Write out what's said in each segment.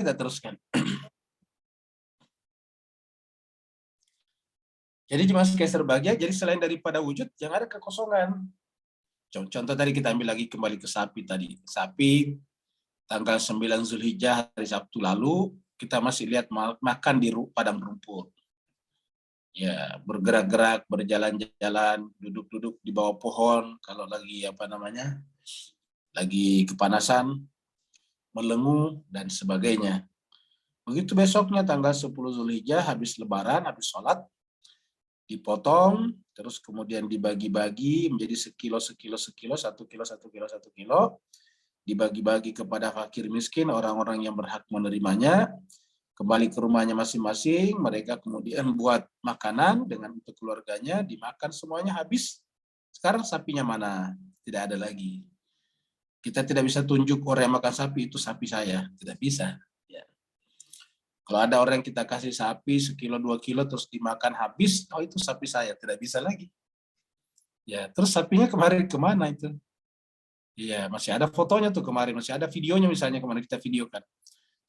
kita teruskan. Jadi cuma sekali bahagia, jadi selain daripada wujud, yang ada kekosongan. Contoh tadi kita ambil lagi kembali ke sapi tadi. Sapi tanggal 9 Zulhijjah hari Sabtu lalu, kita masih lihat makan di padang rumput. Ya, bergerak-gerak, berjalan-jalan, duduk-duduk di bawah pohon, kalau lagi lagi kepanasan, melengu, dan sebagainya. Begitu besoknya tanggal 10 Zulhijjah, habis lebaran, habis sholat, dipotong, terus kemudian dibagi-bagi menjadi sekilo, 1 kilo, 1 kilo, dibagi-bagi kepada fakir miskin, orang-orang yang berhak menerimanya, kembali ke rumahnya masing-masing, mereka kemudian buat makanan dengan untuk keluarganya, dimakan semuanya habis. Sekarang sapinya mana? Tidak ada lagi. Kita tidak bisa tunjuk orang yang makan sapi itu sapi saya, tidak bisa. Ya. Kalau ada orang yang kita kasih sapi 1 kilo 2 kilo terus dimakan habis, oh itu sapi saya, tidak bisa lagi. Ya, terus sapinya kemarin kemana itu? Iya, masih ada fotonya tuh kemarin, masih ada videonya misalnya kemarin kita videokan.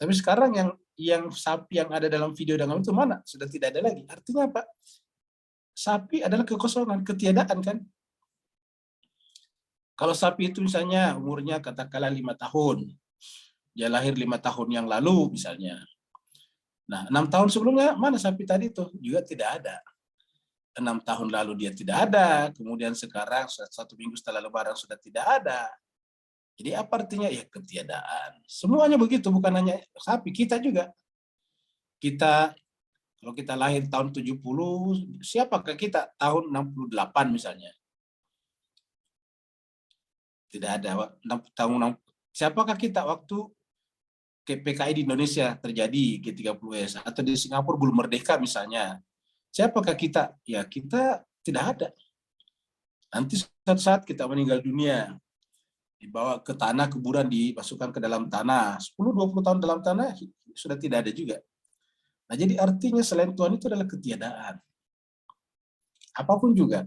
Tapi sekarang yang sapi yang ada dalam video dalam itu mana? Sudah tidak ada lagi. Artinya apa? Sapi adalah kekosongan, ketiadaan kan? Kalau sapi itu misalnya umurnya katakanlah 5 tahun, dia lahir 5 tahun yang lalu misalnya. Nah, 6 tahun sebelumnya mana sapi tadi itu? Juga tidak ada. 6 tahun lalu dia tidak ada, kemudian sekarang 1 minggu setelah lebaran sudah tidak ada. Jadi apa artinya? Ya ketiadaan. Semuanya begitu, bukan hanya sapi, kita juga. Kita, kalau kita lahir tahun 70, siapakah kita tahun 68 misalnya? Tidak ada. Siapakah kita waktu PKI di Indonesia terjadi G30S atau di Singapura belum merdeka misalnya? Siapakah kita? Ya kita tidak ada. Nanti saat kita meninggal dunia, dibawa ke tanah, kuburan dimasukkan ke dalam tanah, 10-20 tahun dalam tanah sudah tidak ada juga. Nah, jadi artinya selain Tuhan itu adalah ketiadaan. Apapun juga.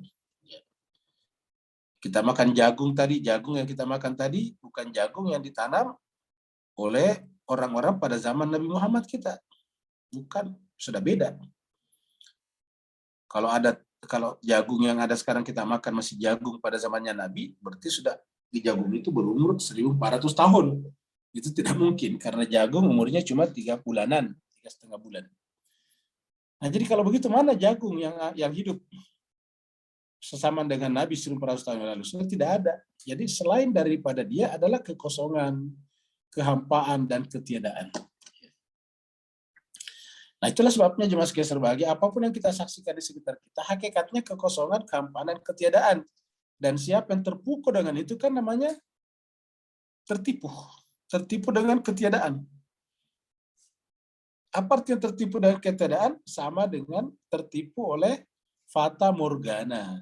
Kita makan jagung tadi, jagung yang kita makan tadi bukan jagung yang ditanam oleh orang-orang pada zaman Nabi Muhammad kita. Bukan, sudah beda. Kalau jagung yang ada sekarang kita makan masih jagung pada zamannya Nabi, berarti sudah di jagung itu berumur 1.400 tahun. Itu tidak mungkin karena jagung umurnya cuma 3 bulanan, 3,5 bulan. Nah, jadi kalau begitu mana jagung yang hidup sesama dengan Nabi 1.400 tahun yang lalu? Sudah tidak ada. Jadi selain daripada dia adalah kekosongan, kehampaan, dan ketiadaan. Nah, itulah sebabnya jemaah sekalian berbahagia, apapun yang kita saksikan di sekitar kita, hakikatnya kekosongan, kehampaan, dan ketiadaan. Dan siapa yang terpukul dengan itu kan namanya tertipu. Tertipu dengan ketiadaan. Apa artinya tertipu dengan ketiadaan? Sama dengan tertipu oleh fata morgana.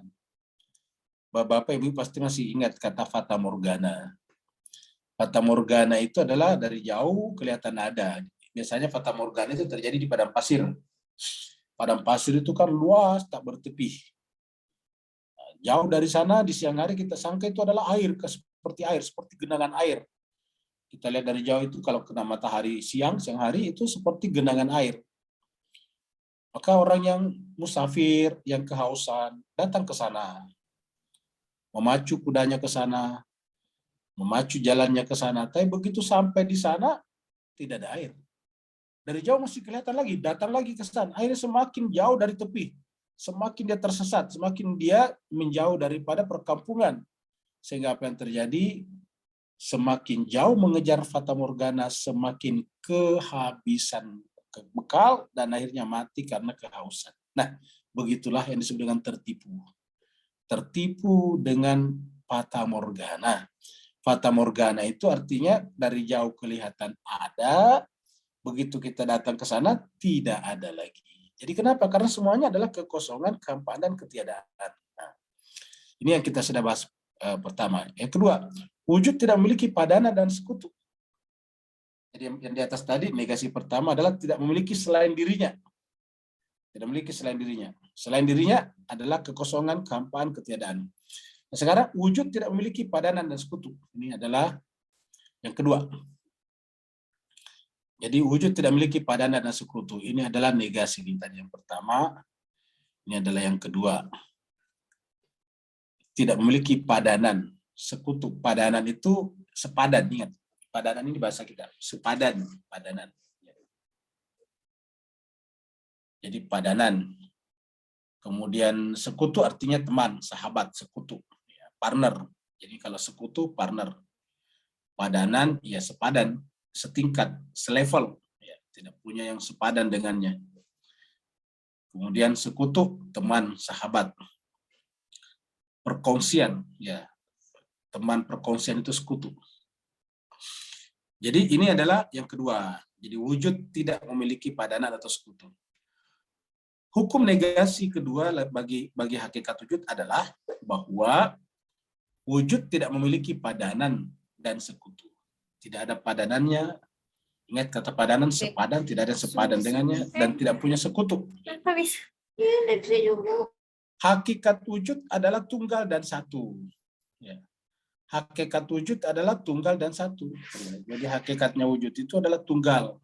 Bapak Ibu pasti masih ingat kata fata morgana. Fata morgana itu adalah dari jauh kelihatan ada. Biasanya fata morgana itu terjadi di padang pasir. Padang pasir itu kan luas, tak bertepi. Jauh dari sana di siang hari kita sangka itu adalah air, seperti genangan air. Kita lihat dari jauh itu kalau kena matahari siang hari itu seperti genangan air. Maka orang yang musafir, yang kehausan, datang ke sana. Memacu kudanya ke sana, memacu jalannya ke sana. Tapi begitu sampai di sana, tidak ada air. Dari jauh masih kelihatan lagi, datang lagi ke sana. Airnya semakin jauh dari tepi. Semakin dia tersesat, semakin dia menjauh daripada perkampungan. Sehingga apa yang terjadi, semakin jauh mengejar fata morgana, semakin kehabisan bekal, dan akhirnya mati karena kehausan. Nah, begitulah yang disebut dengan tertipu. Tertipu dengan fata morgana. Fata morgana itu artinya dari jauh kelihatan ada, begitu kita datang ke sana tidak ada lagi. Jadi kenapa? Karena semuanya adalah kekosongan, kehampaan, dan ketiadaan. Nah, ini yang kita sudah bahas pertama. Yang kedua, wujud tidak memiliki padana dan sekutu. Jadi yang di atas tadi, negasi pertama adalah tidak memiliki selain dirinya. Tidak memiliki selain dirinya. Selain dirinya adalah kekosongan, kehampaan, ketiadaan. Nah, sekarang wujud tidak memiliki padanan dan sekutu. Ini adalah yang kedua. Jadi wujud tidak memiliki padanan dan sekutu. Ini adalah negasi. Ini tadi yang pertama. Ini adalah yang kedua. Tidak memiliki padanan, sekutu. Padanan itu sepadan, ingat. Padanan ini bahasa kita, sepadan, padanan. Jadi padanan. Kemudian sekutu artinya teman, sahabat, sekutu. Partner. Jadi kalau sekutu, partner. Padanan, ya sepadan, setingkat, selevel. Ya, tidak punya yang sepadan dengannya. Kemudian sekutu, teman, sahabat. Perkongsian, ya, teman perkongsian itu sekutu. Jadi ini adalah yang kedua. Jadi wujud tidak memiliki padanan atau sekutu. Hukum negasi kedua bagi hakikat wujud adalah bahwa wujud tidak memiliki padanan dan sekutu. Tidak ada padanannya. Ingat kata padanan, sepadan, tidak ada sepadan dengannya, dan tidak punya sekutu. Hakikat wujud adalah tunggal dan satu. Ya. Hakikat wujud adalah tunggal dan satu. Jadi hakikatnya wujud itu adalah tunggal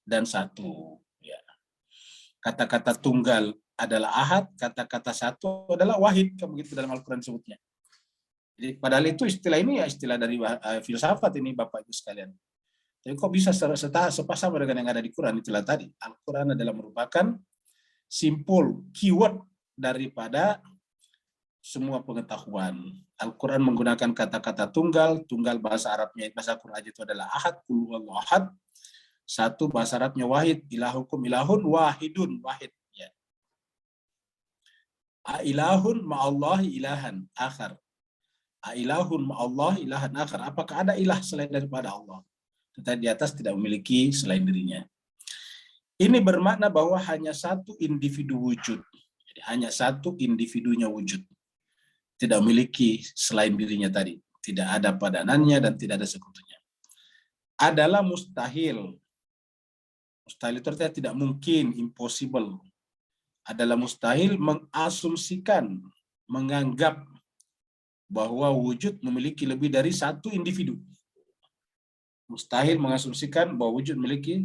dan satu. Ya. Kata-kata tunggal adalah ahad, kata-kata satu adalah wahid, begitu dalam Al-Quran disebutnya. Jadi padahal itu istilah ini ya istilah dari filsafat ini Bapak Ibu sekalian. Jadi kok bisa sepasang dengan yang ada di Quran itulah tadi. Al-Quran adalah merupakan simpul, keyword daripada semua pengetahuan. Al-Quran menggunakan kata-kata tunggal, tunggal bahasa Arabnya, bahasa Quran itu adalah ahad, qul huwallahu ahad. Satu bahasa Arabnya wahid, ilahukum ilahun wahidun, wahid. Ya. Ilahun ma'allahi ilahan akhar. Ilahun ma'allahi ilahan akhar. Apakah ada ilah selain daripada Allah? Tetapi di atas tidak memiliki selain dirinya. Ini bermakna bahwa hanya satu individu wujud. Jadi hanya satu individunya wujud. Tidak memiliki selain dirinya tadi. Tidak ada padanannya dan tidak ada sekutunya. Adalah mustahil. Mustahil itu artinya tidak mungkin, impossible. Adalah mustahil mengasumsikan, menganggap bahwa wujud memiliki lebih dari satu individu. Mustahil mengasumsikan bahwa wujud memiliki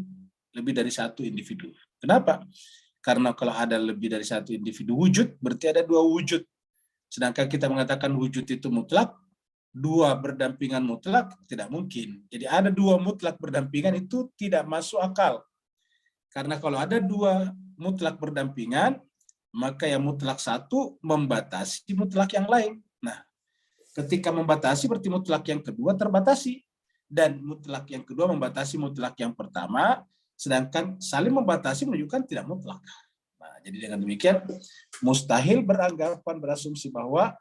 lebih dari satu individu. Kenapa? Karena kalau ada lebih dari satu individu wujud, berarti ada dua wujud. Sedangkan kita mengatakan wujud itu mutlak, dua berdampingan mutlak, tidak mungkin. Jadi ada dua mutlak berdampingan itu tidak masuk akal. Karena kalau ada dua mutlak berdampingan, maka yang mutlak satu membatasi mutlak yang lain. Nah, ketika membatasi berarti mutlak yang kedua terbatasi. Dan mutlak yang kedua membatasi mutlak yang pertama, sedangkan saling membatasi menunjukkan tidak mutlak. Nah, jadi dengan demikian, mustahil berasumsi bahwa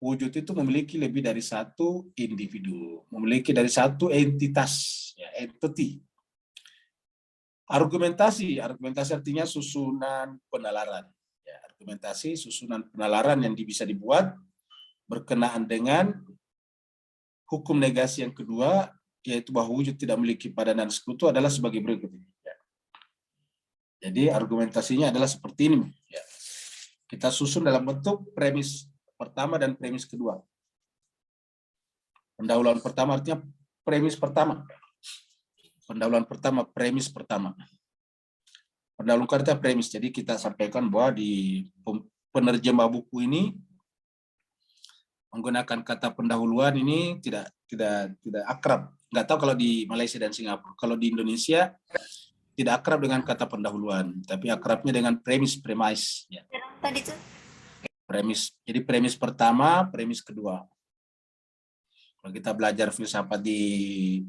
wujud itu memiliki lebih dari satu individu, memiliki dari satu entitas, ya, entity. Argumentasi artinya susunan penalaran. Ya, argumentasi susunan penalaran yang bisa dibuat berkenaan dengan hukum negasi yang kedua, yaitu bahwa wujud tidak memiliki padanan sekutu adalah sebagai berikut ini. Ya. Jadi argumentasinya adalah seperti ini. Ya. Kita susun dalam bentuk premis pertama dan premis kedua. Pendahuluan pertama artinya premis pertama. Pendahuluan pertama, premis pertama. Pendahuluan artinya premis. Jadi kita sampaikan bahwa di penerjemah buku ini menggunakan kata pendahuluan ini tidak akrab. Nggak tahu kalau di Malaysia dan Singapura. Kalau di Indonesia tidak akrab dengan kata pendahuluan, tapi akrabnya dengan premis. Ya. Premis. Jadi premis pertama, premis kedua. Kalau kita belajar filsafat di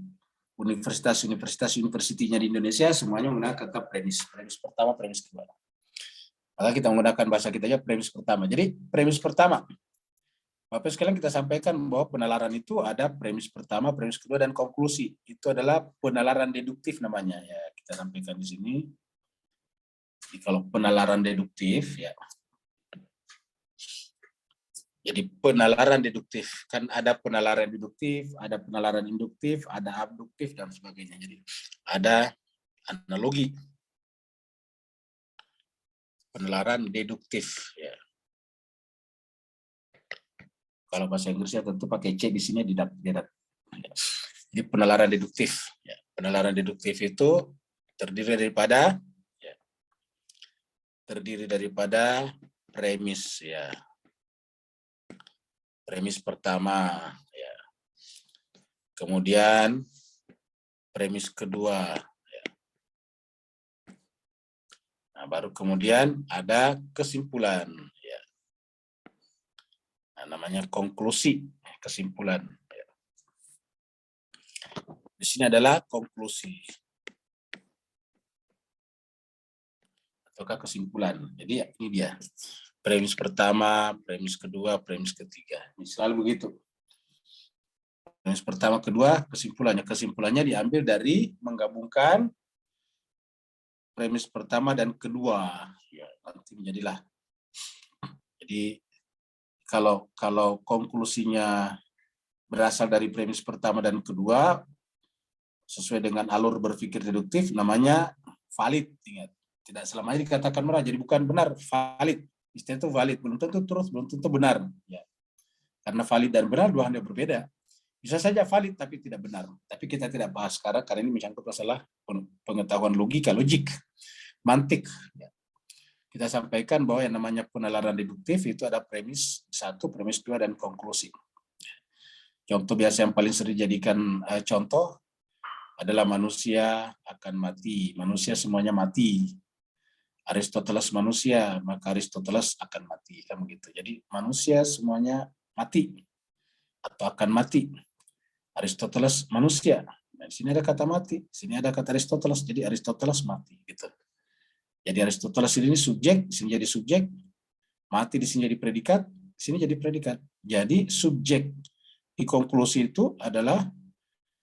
universitinya di Indonesia, semuanya menggunakan kata premis. Premis pertama, premis kedua. Maka kita menggunakan bahasa kita aja premis pertama. Jadi premis pertama. Bapak sekalian kita sampaikan bahwa penalaran itu ada premis pertama, premis kedua, dan konklusi. Itu adalah penalaran deduktif namanya. Ya, kita sampaikan di sini. Jadi kalau penalaran deduktif, ya. Jadi penalaran deduktif. Kan ada penalaran deduktif, ada penalaran induktif, ada abduktif, dan sebagainya. Jadi ada analogi. Penalaran deduktif. Ya. Kalau bahasa Inggrisnya tentu pakai C di sini, deduct. Jadi penalaran deduktif. Ya. Penalaran deduktif itu terdiri daripada premis, ya. Premis pertama, ya. Kemudian premis kedua, ya. Nah, baru kemudian ada kesimpulan, ya. Nah, namanya konklusi, kesimpulan. Ya. Di sini adalah konklusi ataukah kesimpulan. Jadi ini dia. Premis pertama, premis kedua, premis ketiga. Ini selalu begitu. Premis pertama, kedua, kesimpulannya. Kesimpulannya diambil dari menggabungkan premis pertama dan kedua. Ya, nanti menjadilah. Jadi kalau konklusinya berasal dari premis pertama dan kedua, sesuai dengan alur berpikir deduktif, namanya valid. Ingat, tidak selamanya dikatakan benar, jadi bukan benar, valid. Istilah itu valid, belum tentu terus, belum tentu benar. Ya. Karena valid dan benar dua hal yang berbeda. Bisa saja valid tapi tidak benar. Tapi kita tidak bahas sekarang karena ini menyangkut masalah pengetahuan logika, logik, mantik. Ya. Kita sampaikan bahwa yang namanya penalaran deduktif itu ada premis 1, premis 2, dan konklusi. Contoh biasa yang paling sering dijadikan contoh adalah manusia akan mati. Manusia semuanya mati. Aristoteles manusia, maka Aristoteles akan mati. Kan begitu. Jadi manusia semuanya mati atau akan mati. Aristoteles manusia. Nah, di sini ada kata mati, di sini ada kata Aristoteles. Jadi Aristoteles mati. Gitu. Jadi Aristoteles ini subjek, di sini jadi subjek. Mati di sini jadi predikat, di sini jadi predikat. Jadi subjek di konklusi itu adalah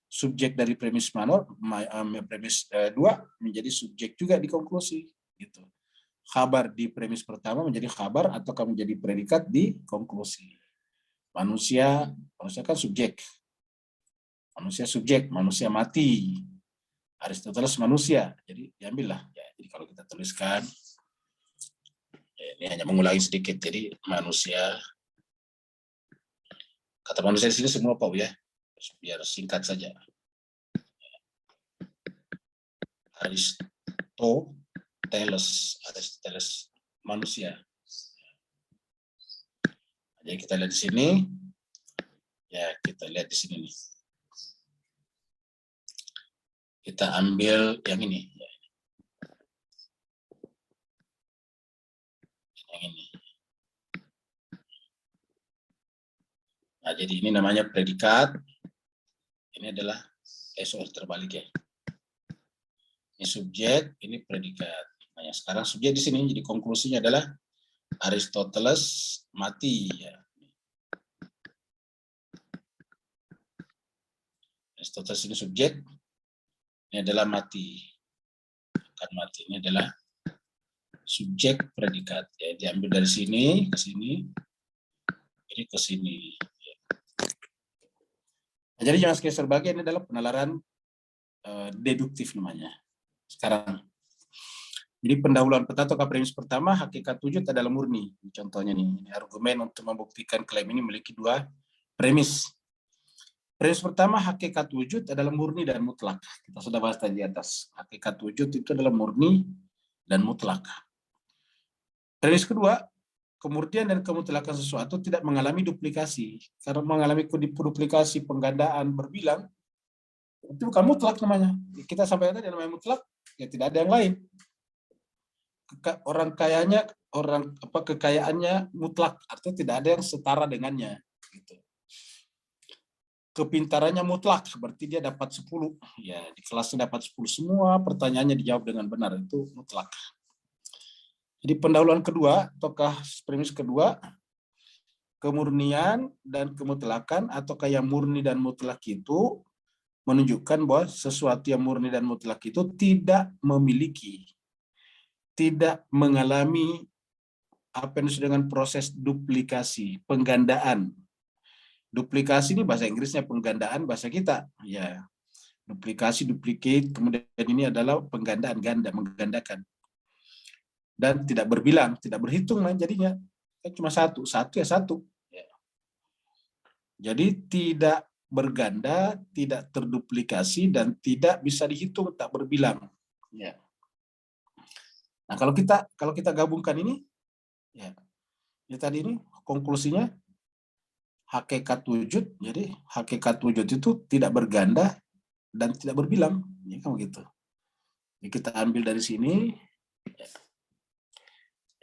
subjek dari premis premis 2 menjadi subjek juga di konklusi. Gitu. Khabar di premis pertama menjadi khabar ataukah menjadi predikat di konklusi. Manusia kan subjek. Manusia subjek, manusia mati. Aristoteles manusia. Jadi diambillah. Ya, jadi kalau kita tuliskan, ini hanya mengulangi sedikit. Jadi manusia, kata manusia di sini semua Pak ya, biar singkat saja. Aristoteles manusia. Jadi kita lihat di sini, ya kita lihat di sini nih. Kita ambil yang ini. Yang ini. Nah, jadi ini namanya predikat. Ini adalah terbalik ya. Ini subjek, ini predikat. Nah, sekarang subjek di sini jadi konklusinya adalah Aristoteles mati ya. Aristoteles ini subjek, ini adalah mati. Akan mati ini adalah subjek predikat ya, diambil dari sini ke sini, ini ke sini. Ya. Nah, jadi jangan sekali terbagi, ini adalah penalaran deduktif namanya. Sekarang, jadi pendahuluan peta atau premis pertama, hakikat wujud adalah murni. Contohnya nih, ini argumen untuk membuktikan klaim ini memiliki 2 premis. Premis pertama, hakikat wujud adalah murni dan mutlak. Kita sudah bahas tadi di atas. Hakikat wujud itu adalah murni dan mutlak. Premis kedua, kemurnian dan kemutlakan sesuatu tidak mengalami duplikasi. Karena mengalami duplikasi, penggandaan, berbilang, itu bukan mutlak namanya. Kita sampaikan tadi namanya mutlak, ya tidak ada yang lain. Orang kekayaannya mutlak, artinya tidak ada yang setara dengannya. Gitu. Kepintarannya mutlak, berarti dia dapat 10. Ya, di kelasnya dapat 10 semua, pertanyaannya dijawab dengan benar, itu mutlak. Jadi pendahuluan kedua, ataukah premis kedua, kemurnian dan kemutlakan, ataukah yang murni dan mutlak itu menunjukkan bahwa sesuatu yang murni dan mutlak itu tidak memiliki, tidak mengalami apa yang disebut dengan proses duplikasi, penggandaan. Duplikasi ini bahasa Inggrisnya, penggandaan bahasa kita. Ya, duplikasi, duplicate, kemudian ini adalah penggandaan, ganda, menggandakan. Dan tidak berbilang, tidak berhitung jadinya. Cuma satu ya satu. Ya. Jadi tidak berganda, tidak terduplikasi, dan tidak bisa dihitung, tak berbilang. Ya. Nah, kalau kita gabungkan ini, ya tadi ini konklusinya hakikat wujud. Jadi hakikat wujud itu tidak berganda dan tidak berbilang. Ya kan begitu. Jadi kita ambil dari sini. Ya.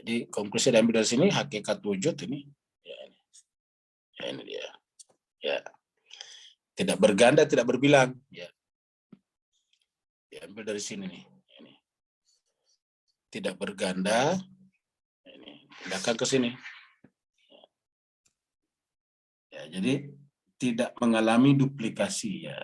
Jadi konklusi diambil dari sini, hakikat wujud ini. Ya, ini dia. Ya. Tidak berganda, tidak berbilang. Ya. Diambil dari sini nih. Ini. Tidak berganda. Ini. Pindahkan ke sini. Ya, jadi tidak mengalami duplikasi ya.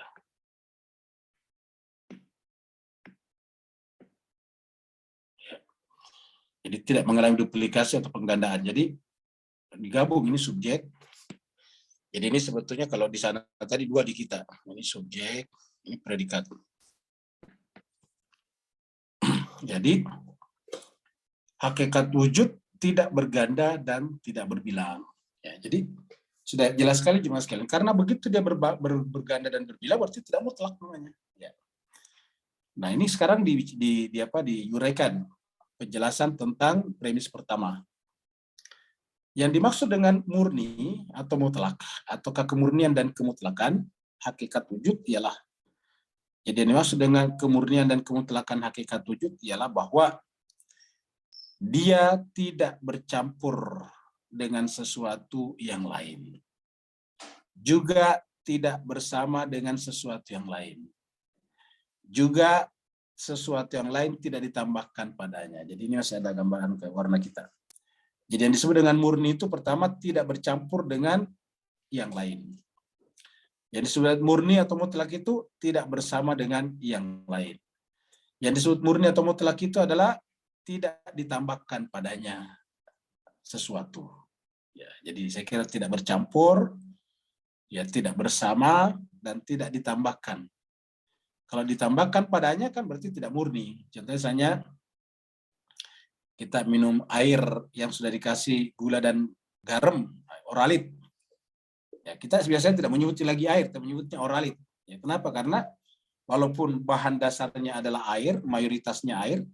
Jadi tidak mengalami duplikasi atau penggandaan. Jadi digabung ini subjek. Jadi ini sebetulnya kalau di sana tadi dua di kita. Ini subjek, ini predikat. Jadi hakikat wujud tidak berganda dan tidak berbilang. Ya, jadi sudah jelas sekali jemaah sekalian. Karena begitu dia berganda dan berbilang berarti tidak mutlak namanya. Ya. Nah ini sekarang diuraikan penjelasan tentang premis pertama. Yang dimaksud dengan murni atau mutlak, ataukah kemurnian dan kemutlakan hakikat wujud ialah, jadi yang dimaksud dengan kemurnian dan kemutlakan hakikat wujud ialah bahwa dia tidak bercampur dengan sesuatu yang lain, juga tidak bersama dengan sesuatu yang lain, juga sesuatu yang lain tidak ditambahkan padanya. Jadi ini masih ada gambaran ke warna kita. Jadi yang disebut dengan murni itu pertama tidak bercampur dengan yang lain. Yang disebut murni atau mutlak itu tidak bersama dengan yang lain. Yang disebut murni atau mutlak itu adalah tidak ditambahkan padanya sesuatu. Ya, jadi saya kira tidak bercampur, ya tidak bersama dan tidak ditambahkan. Kalau ditambahkan padanya kan berarti tidak murni. Contohnya misalnya kita minum air yang sudah dikasih gula dan garam, oralit. Ya, kita biasanya tidak menyebutnya lagi air, tapi menyebutnya oralit. Ya, kenapa? Karena walaupun bahan dasarnya adalah air, mayoritasnya air,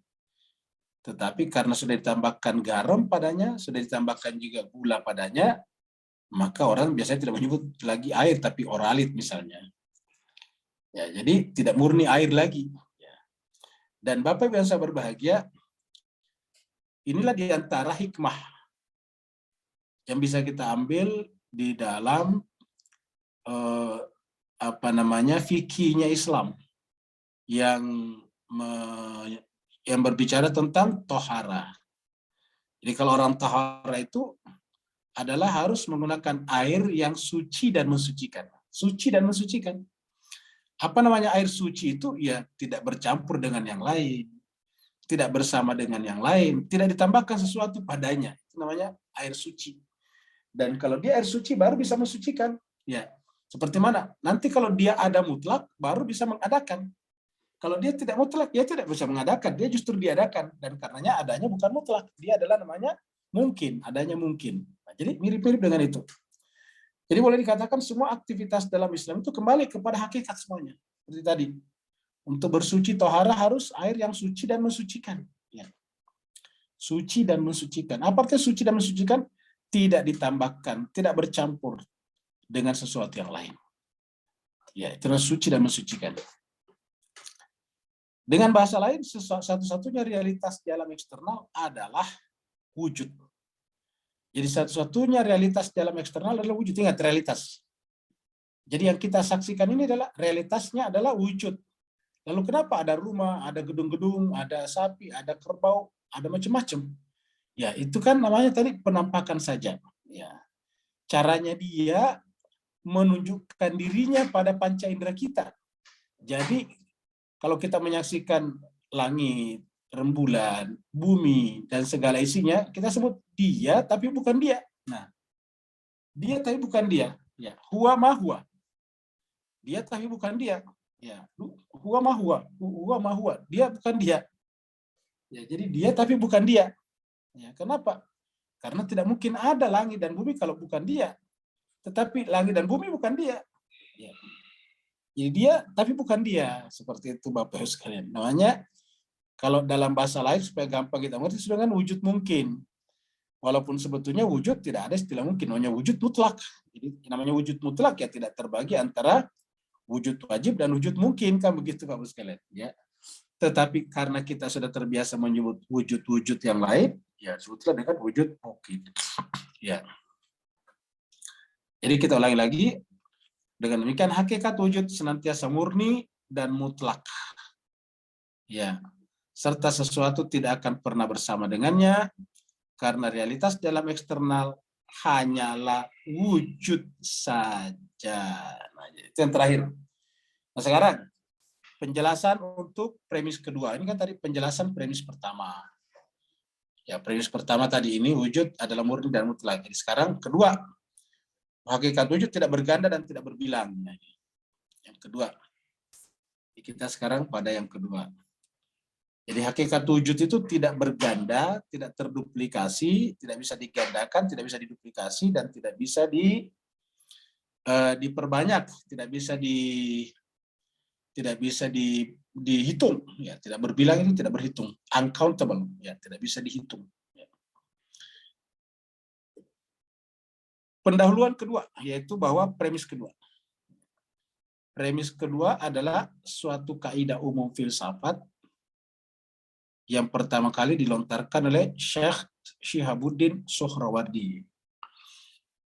tetapi karena sudah ditambahkan garam padanya, sudah ditambahkan juga gula padanya, maka orang biasanya tidak menyebut lagi air, tapi oralit misalnya. Ya, jadi tidak murni air lagi. Ya. Dan Bapak Ibu yang saya berbahagia, inilah di antara hikmah yang bisa kita ambil di dalam fikihnya Islam yang berbicara tentang tohara. Jadi kalau orang tohara itu adalah harus menggunakan air yang suci dan mensucikan. Suci dan mensucikan. Apa namanya air suci itu? Ya tidak bercampur dengan yang lain, tidak bersama dengan yang lain, tidak ditambahkan sesuatu padanya. Itu namanya air suci. Dan kalau dia air suci baru bisa mensucikan. Ya, seperti mana? Nanti kalau dia ada mutlak baru bisa mengadakan. Kalau dia tidak mutlak, dia tidak bisa mengadakan. Dia justru diadakan. Dan karenanya adanya bukan mutlak. Dia adalah namanya mungkin. Adanya mungkin. Nah, jadi mirip-mirip dengan itu. Jadi boleh dikatakan semua aktivitas dalam Islam itu kembali kepada hakikat semuanya. Seperti tadi. Untuk bersuci tohara harus air yang suci dan mensucikan. Ya. Suci dan mensucikan. Apa artinya suci dan mensucikan? Tidak ditambahkan, tidak bercampur dengan sesuatu yang lain. Ya, itu suci dan mensucikan. Dengan bahasa lain, satu-satunya realitas di alam eksternal adalah wujud. Jadi satu-satunya realitas di alam eksternal adalah wujud. Ingat, realitas. Jadi yang kita saksikan ini adalah realitasnya adalah wujud. Lalu kenapa ada rumah, ada gedung-gedung, ada sapi, ada kerbau, ada macam-macam? Ya, itu kan namanya tadi penampakan saja. Ya. Caranya dia menunjukkan dirinya pada panca indera kita. Jadi, kalau kita menyaksikan langit, rembulan, bumi, dan segala isinya, kita sebut dia, tapi bukan dia. Nah, dia tapi bukan dia. Ya, huwa ma huwa. Dia tapi bukan dia. Ya, huwa ma huwa. Huwa ma huwa. Dia bukan dia. Ya, jadi dia tapi bukan dia. Ya, kenapa? Karena tidak mungkin ada langit dan bumi kalau bukan dia. Tetapi langit dan bumi bukan dia. Ya. Jadi dia, tapi bukan dia, seperti itu Bapak Ibu sekalian. Namanya kalau dalam bahasa lain supaya gampang kita mengerti sudah kan wujud mungkin. Walaupun sebetulnya wujud tidak ada istilah mungkin, namanya wujud mutlak. Jadi namanya wujud mutlak ya tidak terbagi antara wujud wajib dan wujud mungkin, kan begitu Bapak Ibu sekalian. Ya. Tetapi karena kita sudah terbiasa menyebut wujud-wujud yang lain, ya sebutlah dengan wujud mungkin. Ya. Jadi kita ulangi lagi. Dengan demikian hakikat wujud senantiasa murni dan mutlak. Ya, serta sesuatu tidak akan pernah bersama dengannya karena realitas dalam eksternal hanyalah wujud saja. Nah, itu yang terakhir. Nah, sekarang penjelasan untuk premis kedua. Ini kan tadi penjelasan premis pertama. Ya, premis pertama tadi ini wujud adalah murni dan mutlak. Jadi sekarang kedua, hakikat wujud tidak berganda dan tidak berbilang. Nah, yang kedua. Kita sekarang pada yang kedua. Jadi hakikat wujud itu tidak berganda, tidak terduplikasi, tidak bisa digandakan, tidak bisa diduplikasi, dan tidak bisa diperbanyak, tidak bisa dihitung, ya, tidak berbilang itu tidak berhitung, uncountable, ya, tidak bisa dihitung. Ya. Pendahuluan kedua, yaitu bahwa premis kedua. Premis kedua adalah suatu kaidah umum filsafat yang pertama kali dilontarkan oleh Syekh Syihabuddin Suhrawardi.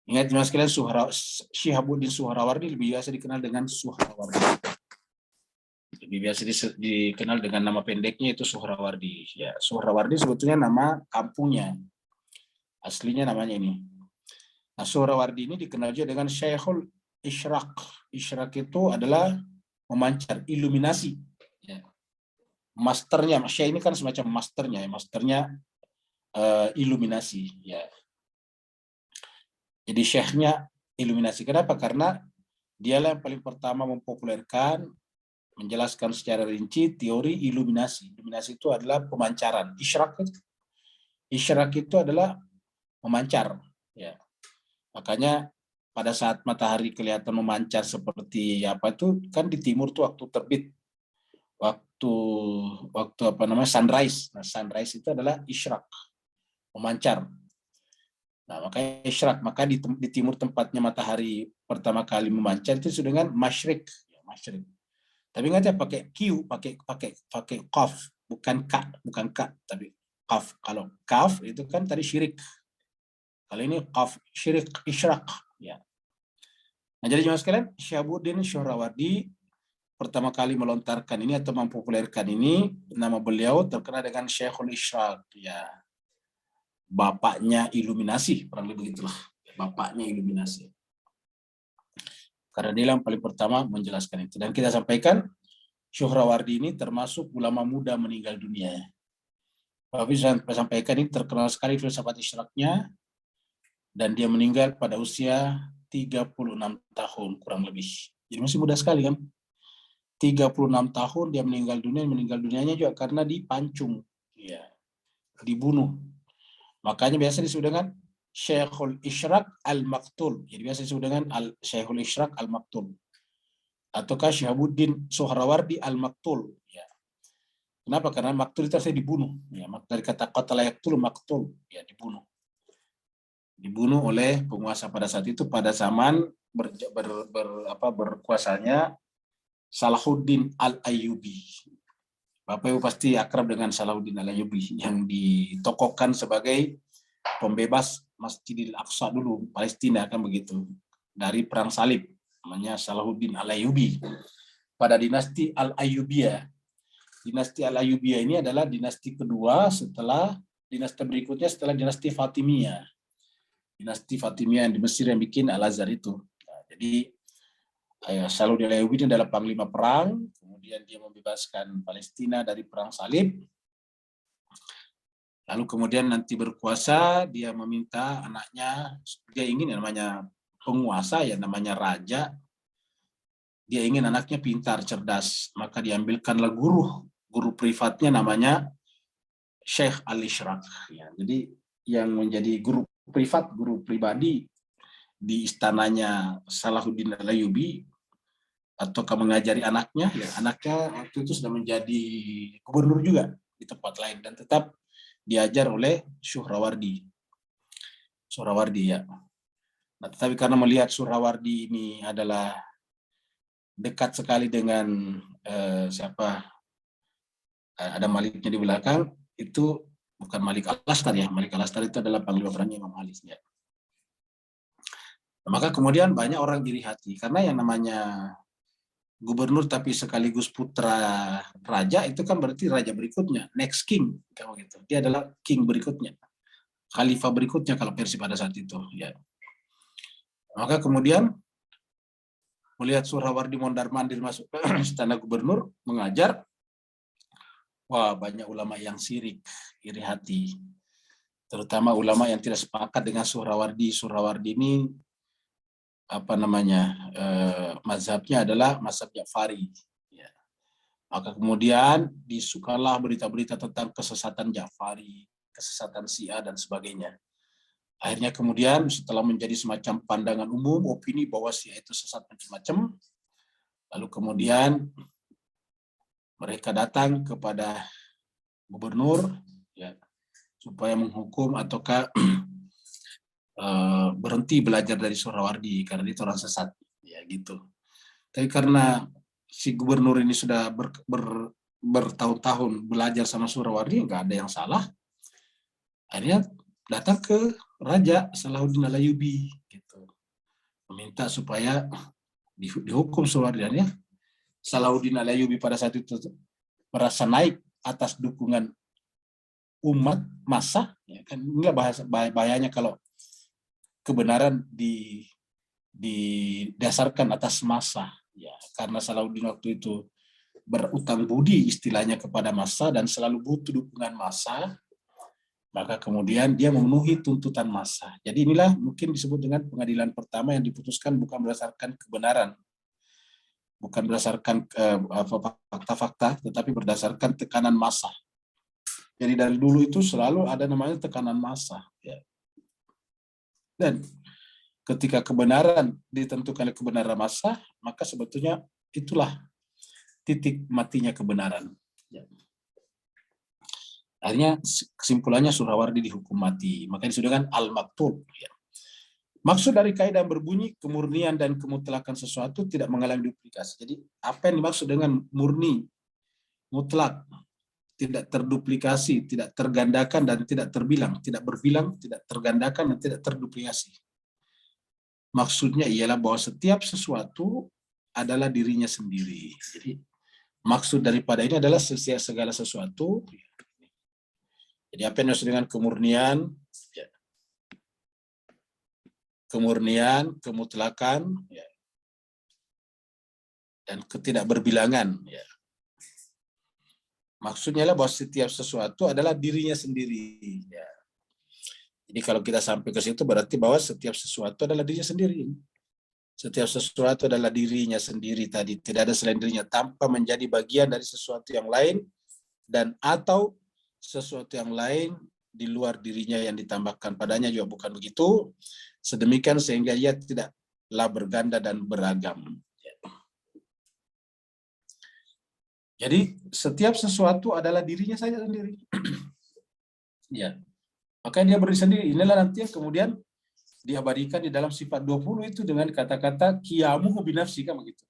Ingat mas kalian, Syihabuddin Suhrawardi lebih biasa dikenal dengan Suhrawardi. Lebih biasa dikenal dengan nama pendeknya itu Suhrawardi. Ya, Suhrawardi sebetulnya nama kampungnya. Aslinya namanya ini. Nah, Suhrawardi ini dikenal juga dengan Syekhul Isyraq. Isyraq itu adalah memancar, iluminasi. Ya. Masternya, Syekh ini kan semacam masternya, iluminasi. Ya. Jadi syekhnya iluminasi. Kenapa? Karena dialah yang paling pertama mempopulerkan, menjelaskan secara rinci teori iluminasi. Iluminasi itu adalah pemancaran. Isyraq itu adalah memancar. Ya. Makanya pada saat matahari kelihatan memancar seperti apa itu kan di timur tuh waktu terbit, waktu apa namanya sunrise. Nah, sunrise itu adalah isyraq, memancar. Nah, makanya isyraq, maka di timur tempatnya matahari pertama kali memancar itu disebut dengan masyrik, ya, masyrik. Tapi ingat ya pakai Q, pakai qaf, bukan k, tapi qaf. Kalau qaf itu kan tadi syirik. Kalau ini qaf, syirik, isyraq, ya. Nah, jadi jemaah sekalian, Syihabuddin Suhrawardi pertama kali melontarkan ini atau mempopulerkan ini, nama beliau terkenal dengan Syekhul Isyraq, ya. Bapaknya iluminasi, kurang lebih begitulah. Bapaknya iluminasi. Karena dia yang paling pertama menjelaskan itu. Dan kita sampaikan, Suhrawardi ini termasuk ulama muda meninggal dunia. Tapi saya sampaikan ini terkenal sekali filsafat Isyraqnya, dan dia meninggal pada usia 36 tahun kurang lebih. Jadi masih muda sekali kan. 36 tahun dia meninggal dunianya juga karena dipancung. Ya, dibunuh. Makanya biasa disebut dengan Syekhul Isyraq al-Maktul. Jadi biasa disebut dengan Syekhul Isyraq al-Maktul. Ataukah Syihabuddin Suhrawardi al-Maktul. Ya. Kenapa? Karena maktul itu saya dibunuh. Ya, dari kata qatala yaqtul, maktul. Ya, dibunuh. Dibunuh oleh penguasa pada saat itu, pada zaman berkuasanya Salahuddin Al-Ayyubi. Bapak Ibu pasti akrab dengan Salahuddin Al-Ayyubi yang ditokohkan sebagai pembebas Masjidil Aqsa dulu, Palestina kan begitu. Dari perang salib, namanya Salahuddin Al-Ayyubi. Pada dinasti Al-Ayyubiyah. Dinasti Al-Ayyubiyah ini adalah dinasti kedua setelah dinasti berikutnya setelah dinasti Fatimiyah. Dinasti Fatimiyah yang di Mesir yang bikin Al-Azhar itu. Nah, jadi Salahuddin Al-Ayyubi ini adalah panglima perang, kemudian dia membebaskan Palestina dari perang salib. Lalu kemudian nanti berkuasa, dia meminta anaknya, dia ingin namanya penguasa ya, namanya raja. Dia ingin anaknya pintar, cerdas, maka diambilkanlah guru privatnya namanya Syekh Al-Isyraq. Ya, jadi yang menjadi guru privat, guru pribadi di istananya Salahuddin Al-Ayyubi ataukah mengajari anaknya, ya anaknya waktu itu sudah menjadi gubernur juga di tempat lain dan tetap diajar oleh Suhrawardi. Ya. Nah, tetapi karena melihat Suhrawardi ini adalah dekat sekali dengan ada Maliknya di belakang, itu bukan Malik Al-Astar ya. Malik Al-Astar itu adalah panglima perangnya Imam Ali. Ya. Maka kemudian banyak orang iri hati karena yang namanya gubernur tapi sekaligus putra raja itu kan berarti raja berikutnya, next king, kalau gitu. Dia adalah king berikutnya, khalifah berikutnya kalau versi pada saat itu. Ya. Maka kemudian melihat Suhrawardi mondar-mandir masuk ke istana gubernur mengajar, wah banyak ulama yang sirik, iri hati. Terutama ulama yang tidak sepakat dengan Suhrawardi. Suhrawardi ini mazhabnya adalah mazhab Ja'fari. Ya. Maka kemudian disukalah berita-berita tentang kesesatan Ja'fari, kesesatan Syiah dan sebagainya. Akhirnya kemudian setelah menjadi semacam pandangan umum, opini bahwa Syiah itu sesat macam-macam, lalu kemudian mereka datang kepada gubernur ya, supaya menghukum ataukah berhenti belajar dari Suhrawardi karena itu orang sesat ya gitu. Tapi karena si gubernur ini sudah bertahun-tahun belajar sama Suhrawardi, nggak ada yang salah, akhirnya datang ke Raja Salahuddin Al-Ayyubi gitu, meminta supaya dihukum Suhrawardi. Ya. Salahuddin Al-Ayyubi pada saat itu merasa naik atas dukungan umat massa, ya kan nggak bahayanya kalau kebenaran didasarkan atas massa, ya karena Salahuddin waktu itu berutang budi istilahnya kepada massa dan selalu butuh dukungan massa, maka kemudian dia memenuhi tuntutan massa. Jadi inilah mungkin disebut dengan pengadilan pertama yang diputuskan bukan berdasarkan kebenaran, bukan berdasarkan fakta-fakta, tetapi berdasarkan tekanan massa. Jadi dari dulu itu selalu ada namanya tekanan massa. Ya. Dan ketika kebenaran ditentukan oleh kebenaran massa, maka sebetulnya itulah titik matinya kebenaran. Ya. Akhirnya kesimpulannya Suhrawardi dihukum mati. Maka disebutkan al-maktul. Ya. Maksud dari kaidah berbunyi kemurnian dan kemutlakan sesuatu tidak mengalami duplikasi. Jadi apa yang dimaksud dengan murni, mutlak, tidak terduplikasi, tidak tergandakan dan tidak terbilang, tidak berbilang, tidak tergandakan dan tidak terduplikasi. Maksudnya ialah bahwa setiap sesuatu adalah dirinya sendiri. Jadi maksud daripada ini adalah segala sesuatu. Jadi apa yang dimaksud dengan kemurnian? Ya. Kemurnian, kemutlakan, ya. Dan ketidakberbilangan. Ya. Maksudnya adalah bahwa setiap sesuatu adalah dirinya sendiri. Ya. Jadi kalau kita sampai ke situ berarti bahwa setiap sesuatu adalah dirinya sendiri. Setiap sesuatu adalah dirinya sendiri tadi. Tidak ada selain dirinya tanpa menjadi bagian dari sesuatu yang lain dan atau sesuatu yang lain di luar dirinya yang ditambahkan padanya juga bukan begitu. Sedemikian sehingga ia tidaklah berganda dan beragam. Jadi setiap sesuatu adalah dirinya saja sendiri. Ya. Makanya dia berdiri sendiri. Inilah nanti yang kemudian diabadikan di dalam sifat 20 itu dengan kata-kata qiyamuhu binafsi, kan begitu.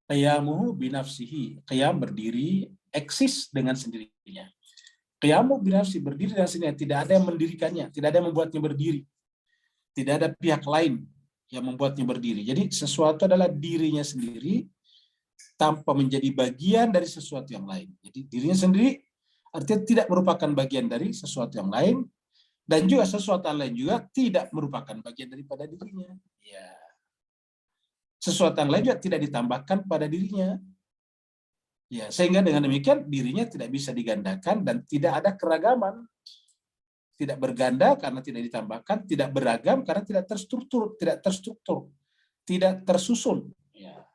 Qiyamuhu binafsihi. Qiyam berdiri, eksis dengan sendirinya. Qiyamuhu binafsi, berdiri dengan sendirinya. Tidak ada yang mendirikannya, tidak ada yang membuatnya berdiri. Tidak ada pihak lain yang membuatnya berdiri. Jadi sesuatu adalah dirinya sendiri tanpa menjadi bagian dari sesuatu yang lain. Jadi dirinya sendiri artinya tidak merupakan bagian dari sesuatu yang lain. Dan juga sesuatu lain juga tidak merupakan bagian daripada dirinya. Ya. Sesuatu yang lain juga tidak ditambahkan pada dirinya. Ya, sehingga dengan demikian dirinya tidak bisa digandakan dan tidak ada keragaman. Tidak berganda karena tidak ditambahkan, tidak beragam karena tidak terstruktur, tidak tersusun. Ya.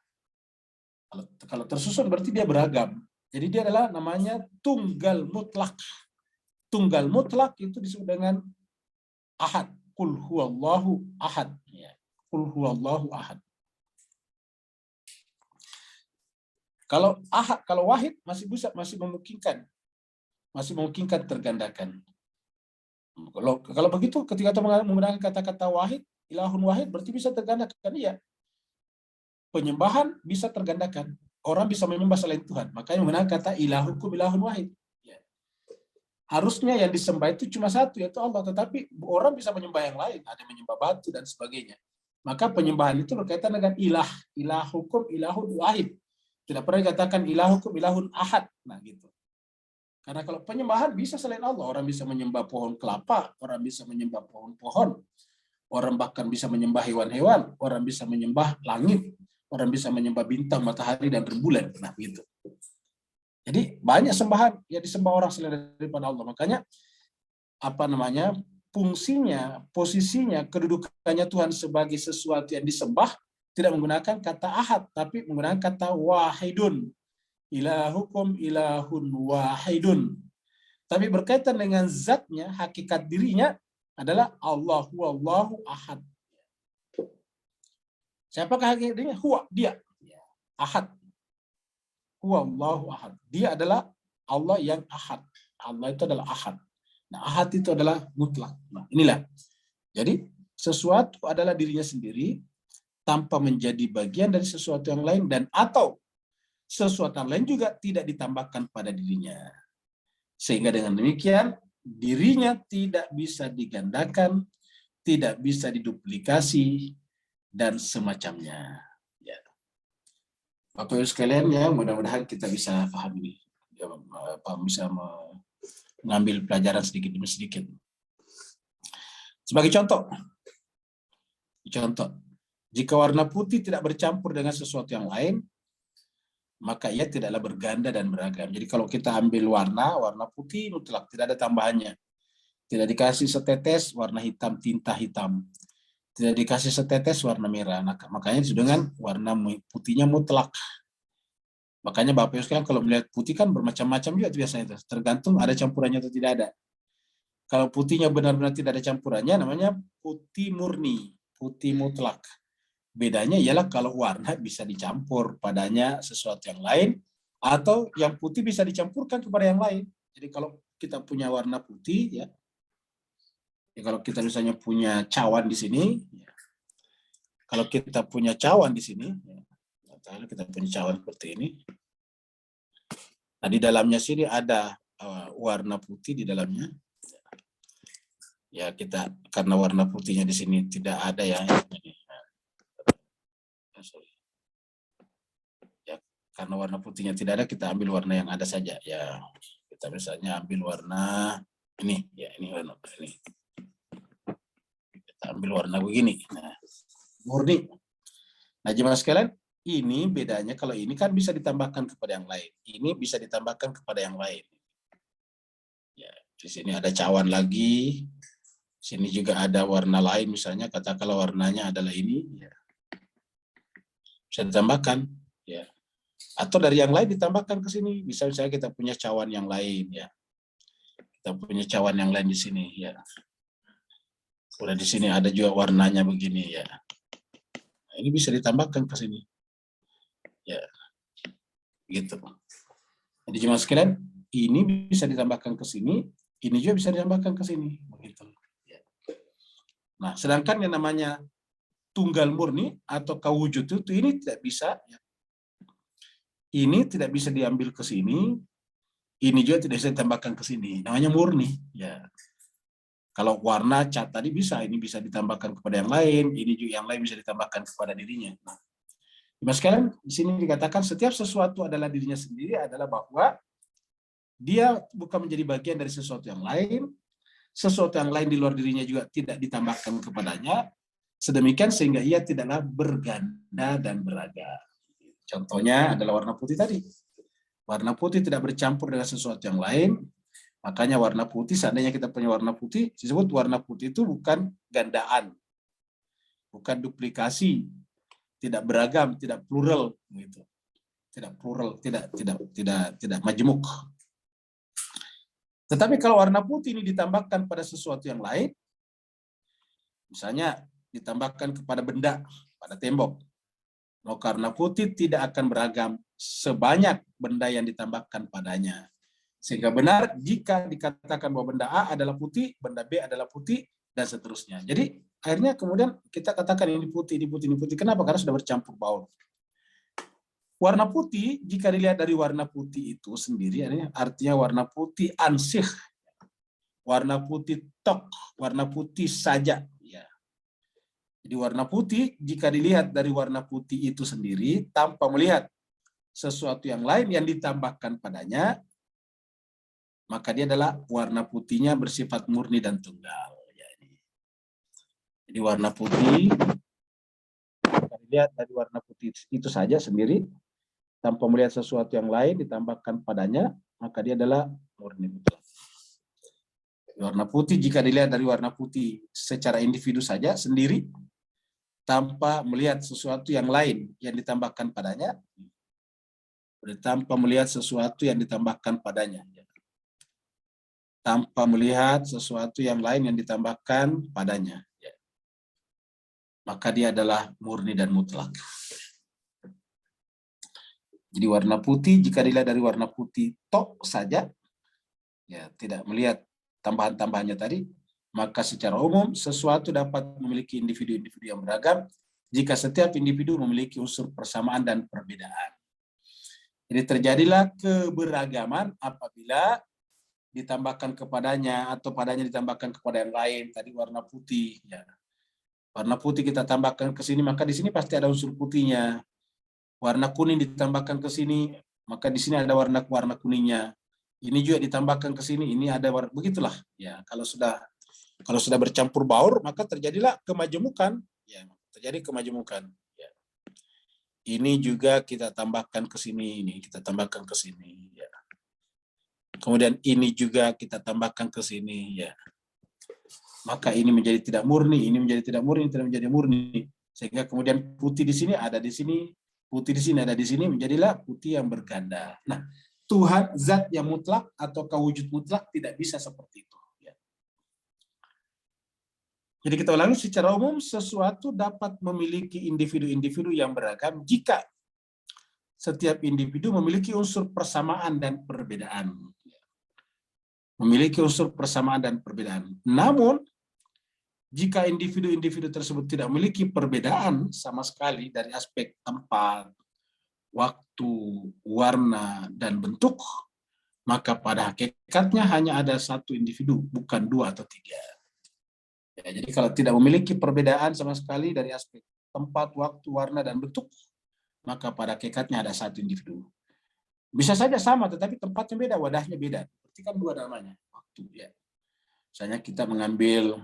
Kalau tersusun berarti dia beragam. Jadi dia adalah namanya tunggal mutlak. Tunggal mutlak itu disebut dengan ahad. Qul huwallahu ahad. Ya. Qul huwallahu ahad. Kalau ahad, kalau wahid masih bisa, masih memungkinkan tergandakan. Kalau begitu ketika kita menggunakan kata-kata wahid, ilahun wahid berarti bisa tergandakan, iya. Penyembahan bisa tergandakan. Orang bisa menyembah selain Tuhan. Makanya menggunakan kata ilahukum ilahun wahid. Ya. Harusnya yang disembah itu cuma satu, yaitu Allah. Tetapi orang bisa menyembah yang lain. Ada menyembah batu dan sebagainya. Maka penyembahan itu berkaitan dengan ilah. Ilahukum ilahun wahid. Tidak pernah dikatakan ilahukum ilahun ahad. Nah gitu. Karena kalau penyembahan bisa selain Allah. Orang bisa menyembah pohon kelapa. Orang bisa menyembah pohon-pohon. Orang bahkan bisa menyembah hewan-hewan. Orang bisa menyembah langit. Orang bisa menyembah bintang, matahari, dan rembulan. Nah, gitu. Jadi banyak sembahan yang disembah orang selain daripada Allah. Makanya fungsinya, posisinya, kedudukannya Tuhan sebagai sesuatu yang disembah tidak menggunakan kata ahad, tapi menggunakan kata wahidun. Ilahukum ilahun wahidun. Tapi berkaitan dengan zatnya, hakikat dirinya adalah Allahu ahad. Siapakah hakikatnya? Huwa, dia. Ahad. Huwa Allahu ahad. Dia adalah Allah yang ahad. Allah itu adalah ahad. Nah, ahad itu adalah mutlak. Nah, inilah. Jadi, sesuatu adalah dirinya sendiri tanpa menjadi bagian dari sesuatu yang lain dan atau sesuatu yang lain juga tidak ditambahkan pada dirinya. Sehingga dengan demikian, dirinya tidak bisa digandakan, tidak bisa diduplikasi, dan semacamnya. Ya. Bapak Ibu sekalian, ya mudah-mudahan kita bisa paham ini, ya, bisa mengambil pelajaran sedikit demi sedikit. Sebagai contoh, jika warna putih tidak bercampur dengan sesuatu yang lain, maka ia tidaklah berganda dan beragam. Jadi kalau kita ambil warna putih mutlak, tidak ada tambahannya. Tidak dikasih setetes warna hitam, tinta hitam. Tidak dikasih setetes warna merah. Nah, makanya dengan warna putihnya mutlak. Makanya Bapak Ibu sekalian kalau melihat putih kan bermacam-macam juga biasanya itu. Tergantung ada campurannya atau tidak ada. Kalau putihnya benar-benar tidak ada campurannya namanya putih murni, putih mutlak. Bedanya ialah kalau warna bisa dicampur padanya sesuatu yang lain atau yang putih bisa dicampurkan kepada yang lain. Jadi kalau kita punya warna putih ya, kalau kita misalnya punya cawan di sini, ya. Kalau kita punya cawan di sini, ya, kita punya cawan seperti ini. Nah, di dalamnya sini ada warna putih di dalamnya. Ya, kita karena warna putihnya di sini tidak ada ya. Ya, karena warna putihnya tidak ada, kita ambil warna yang ada saja. Ya, kita misalnya ambil warna ini, ya ini warna ini. Kita ambil warna begini. Nah, murni. Nah, jemaah sekalian, ini bedanya kalau ini kan bisa ditambahkan kepada yang lain. Ini bisa ditambahkan kepada yang lain. Ya, di sini ada cawan lagi. Sini juga ada warna lain, misalnya katakanlah warnanya adalah ini. Ya. Bisa ditambahkan. Ya. Atau dari yang lain ditambahkan ke sini. Bisa misalnya kita punya cawan yang lain. Ya. Kita punya cawan yang lain di sini. Ya. Udah di sini ada juga warnanya begini. Ya. Nah, ini bisa ditambahkan ke sini. Ya. Gitu. Jadi cuma sekalian, ini bisa ditambahkan ke sini, ini juga bisa ditambahkan ke sini, begitu. Ya. Nah, sedangkan yang namanya tunggal murni atau kawujud itu ini tidak bisa. Ya. Ini tidak bisa diambil ke sini, ini juga tidak bisa ditambahkan ke sini. Namanya murni. Ya. Kalau warna cat tadi bisa, ini bisa ditambahkan kepada yang lain, ini juga yang lain bisa ditambahkan kepada dirinya. Nah, Mas sekalian, di sini dikatakan setiap sesuatu adalah dirinya sendiri adalah bahwa dia bukan menjadi bagian dari sesuatu yang lain di luar dirinya juga tidak ditambahkan kepadanya, sedemikian sehingga ia tidaklah berganda dan beragam. Contohnya adalah warna putih tadi. Warna putih tidak bercampur dengan sesuatu yang lain, makanya warna putih, seandainya kita punya warna putih, disebut warna putih itu bukan gandaan, bukan duplikasi, tidak beragam, tidak plural, gitu. Tidak plural, tidak majemuk. Tetapi kalau warna putih ini ditambahkan pada sesuatu yang lain, misalnya ditambahkan kepada benda, pada tembok, Karena putih tidak akan beragam sebanyak benda yang ditambahkan padanya. Sehingga benar jika dikatakan bahwa benda A adalah putih, benda B adalah putih, dan seterusnya. Jadi akhirnya kemudian kita katakan ini putih, ini putih, ini putih. Kenapa? Karena sudah bercampur baur. Warna putih, jika dilihat dari warna putih itu sendiri, artinya warna putih ansih, warna putih tok, warna putih saja. Ya. Jadi warna putih, jika dilihat dari warna putih itu sendiri, tanpa melihat sesuatu yang lain yang ditambahkan padanya, maka dia adalah warna putihnya bersifat murni dan tunggal. Jadi warna putih, jika dilihat dari warna putih itu saja sendiri, tanpa melihat sesuatu yang lain ditambahkan padanya, maka dia adalah murni mutlak. Warna putih jika dilihat dari warna putih secara individu saja sendiri, tanpa melihat sesuatu yang lain yang ditambahkan padanya, tanpa melihat sesuatu yang ditambahkan padanya, tanpa melihat sesuatu yang lain yang ditambahkan padanya, maka dia adalah murni dan mutlak. Jadi warna putih jika dilihat dari warna putih tok saja, ya tidak melihat tambahan-tambahannya tadi, maka secara umum sesuatu dapat memiliki individu-individu yang beragam jika setiap individu memiliki unsur persamaan dan perbedaan. Jadi terjadilah keberagaman apabila ditambahkan kepadanya atau padanya ditambahkan kepada yang lain. Tadi warna putih, ya. Warna putih kita tambahkan ke sini, maka di sini pasti ada unsur putihnya. Warna kuning ditambahkan ke sini, maka di sini ada warna kuningnya. Ini juga ditambahkan ke sini, ini ada warna, begitulah. Ya, kalau sudah bercampur baur, maka terjadilah kemajemukan. Ya, terjadi kemajemukan. Ya. Ini juga kita tambahkan ke sini, ini kita tambahkan ke sini. Ya. Kemudian ini juga kita tambahkan ke sini. Ya. Maka ini menjadi tidak murni, ini menjadi tidak murni, tidak menjadi murni. Sehingga kemudian putih di sini ada di sini, putih di sini ada di sini, menjadilah putih yang berganda. Nah, Tuhan zat yang mutlak atau wujud mutlak tidak bisa seperti itu. Ya. Jadi kita ulangi, secara umum sesuatu dapat memiliki individu-individu yang beragam jika setiap individu memiliki unsur persamaan dan perbedaan. Memiliki unsur persamaan dan perbedaan. Namun, jika individu-individu tersebut tidak memiliki perbedaan sama sekali dari aspek tempat, waktu, warna, dan bentuk, maka pada hakikatnya hanya ada satu individu, bukan dua atau tiga. Ya, jadi kalau tidak memiliki perbedaan sama sekali dari aspek tempat, waktu, warna, dan bentuk, maka pada hakikatnya ada satu individu. Bisa saja sama, tetapi tempatnya beda, wadahnya beda. Berarti kan dua namanya, waktu. Ya. Misalnya kita mengambil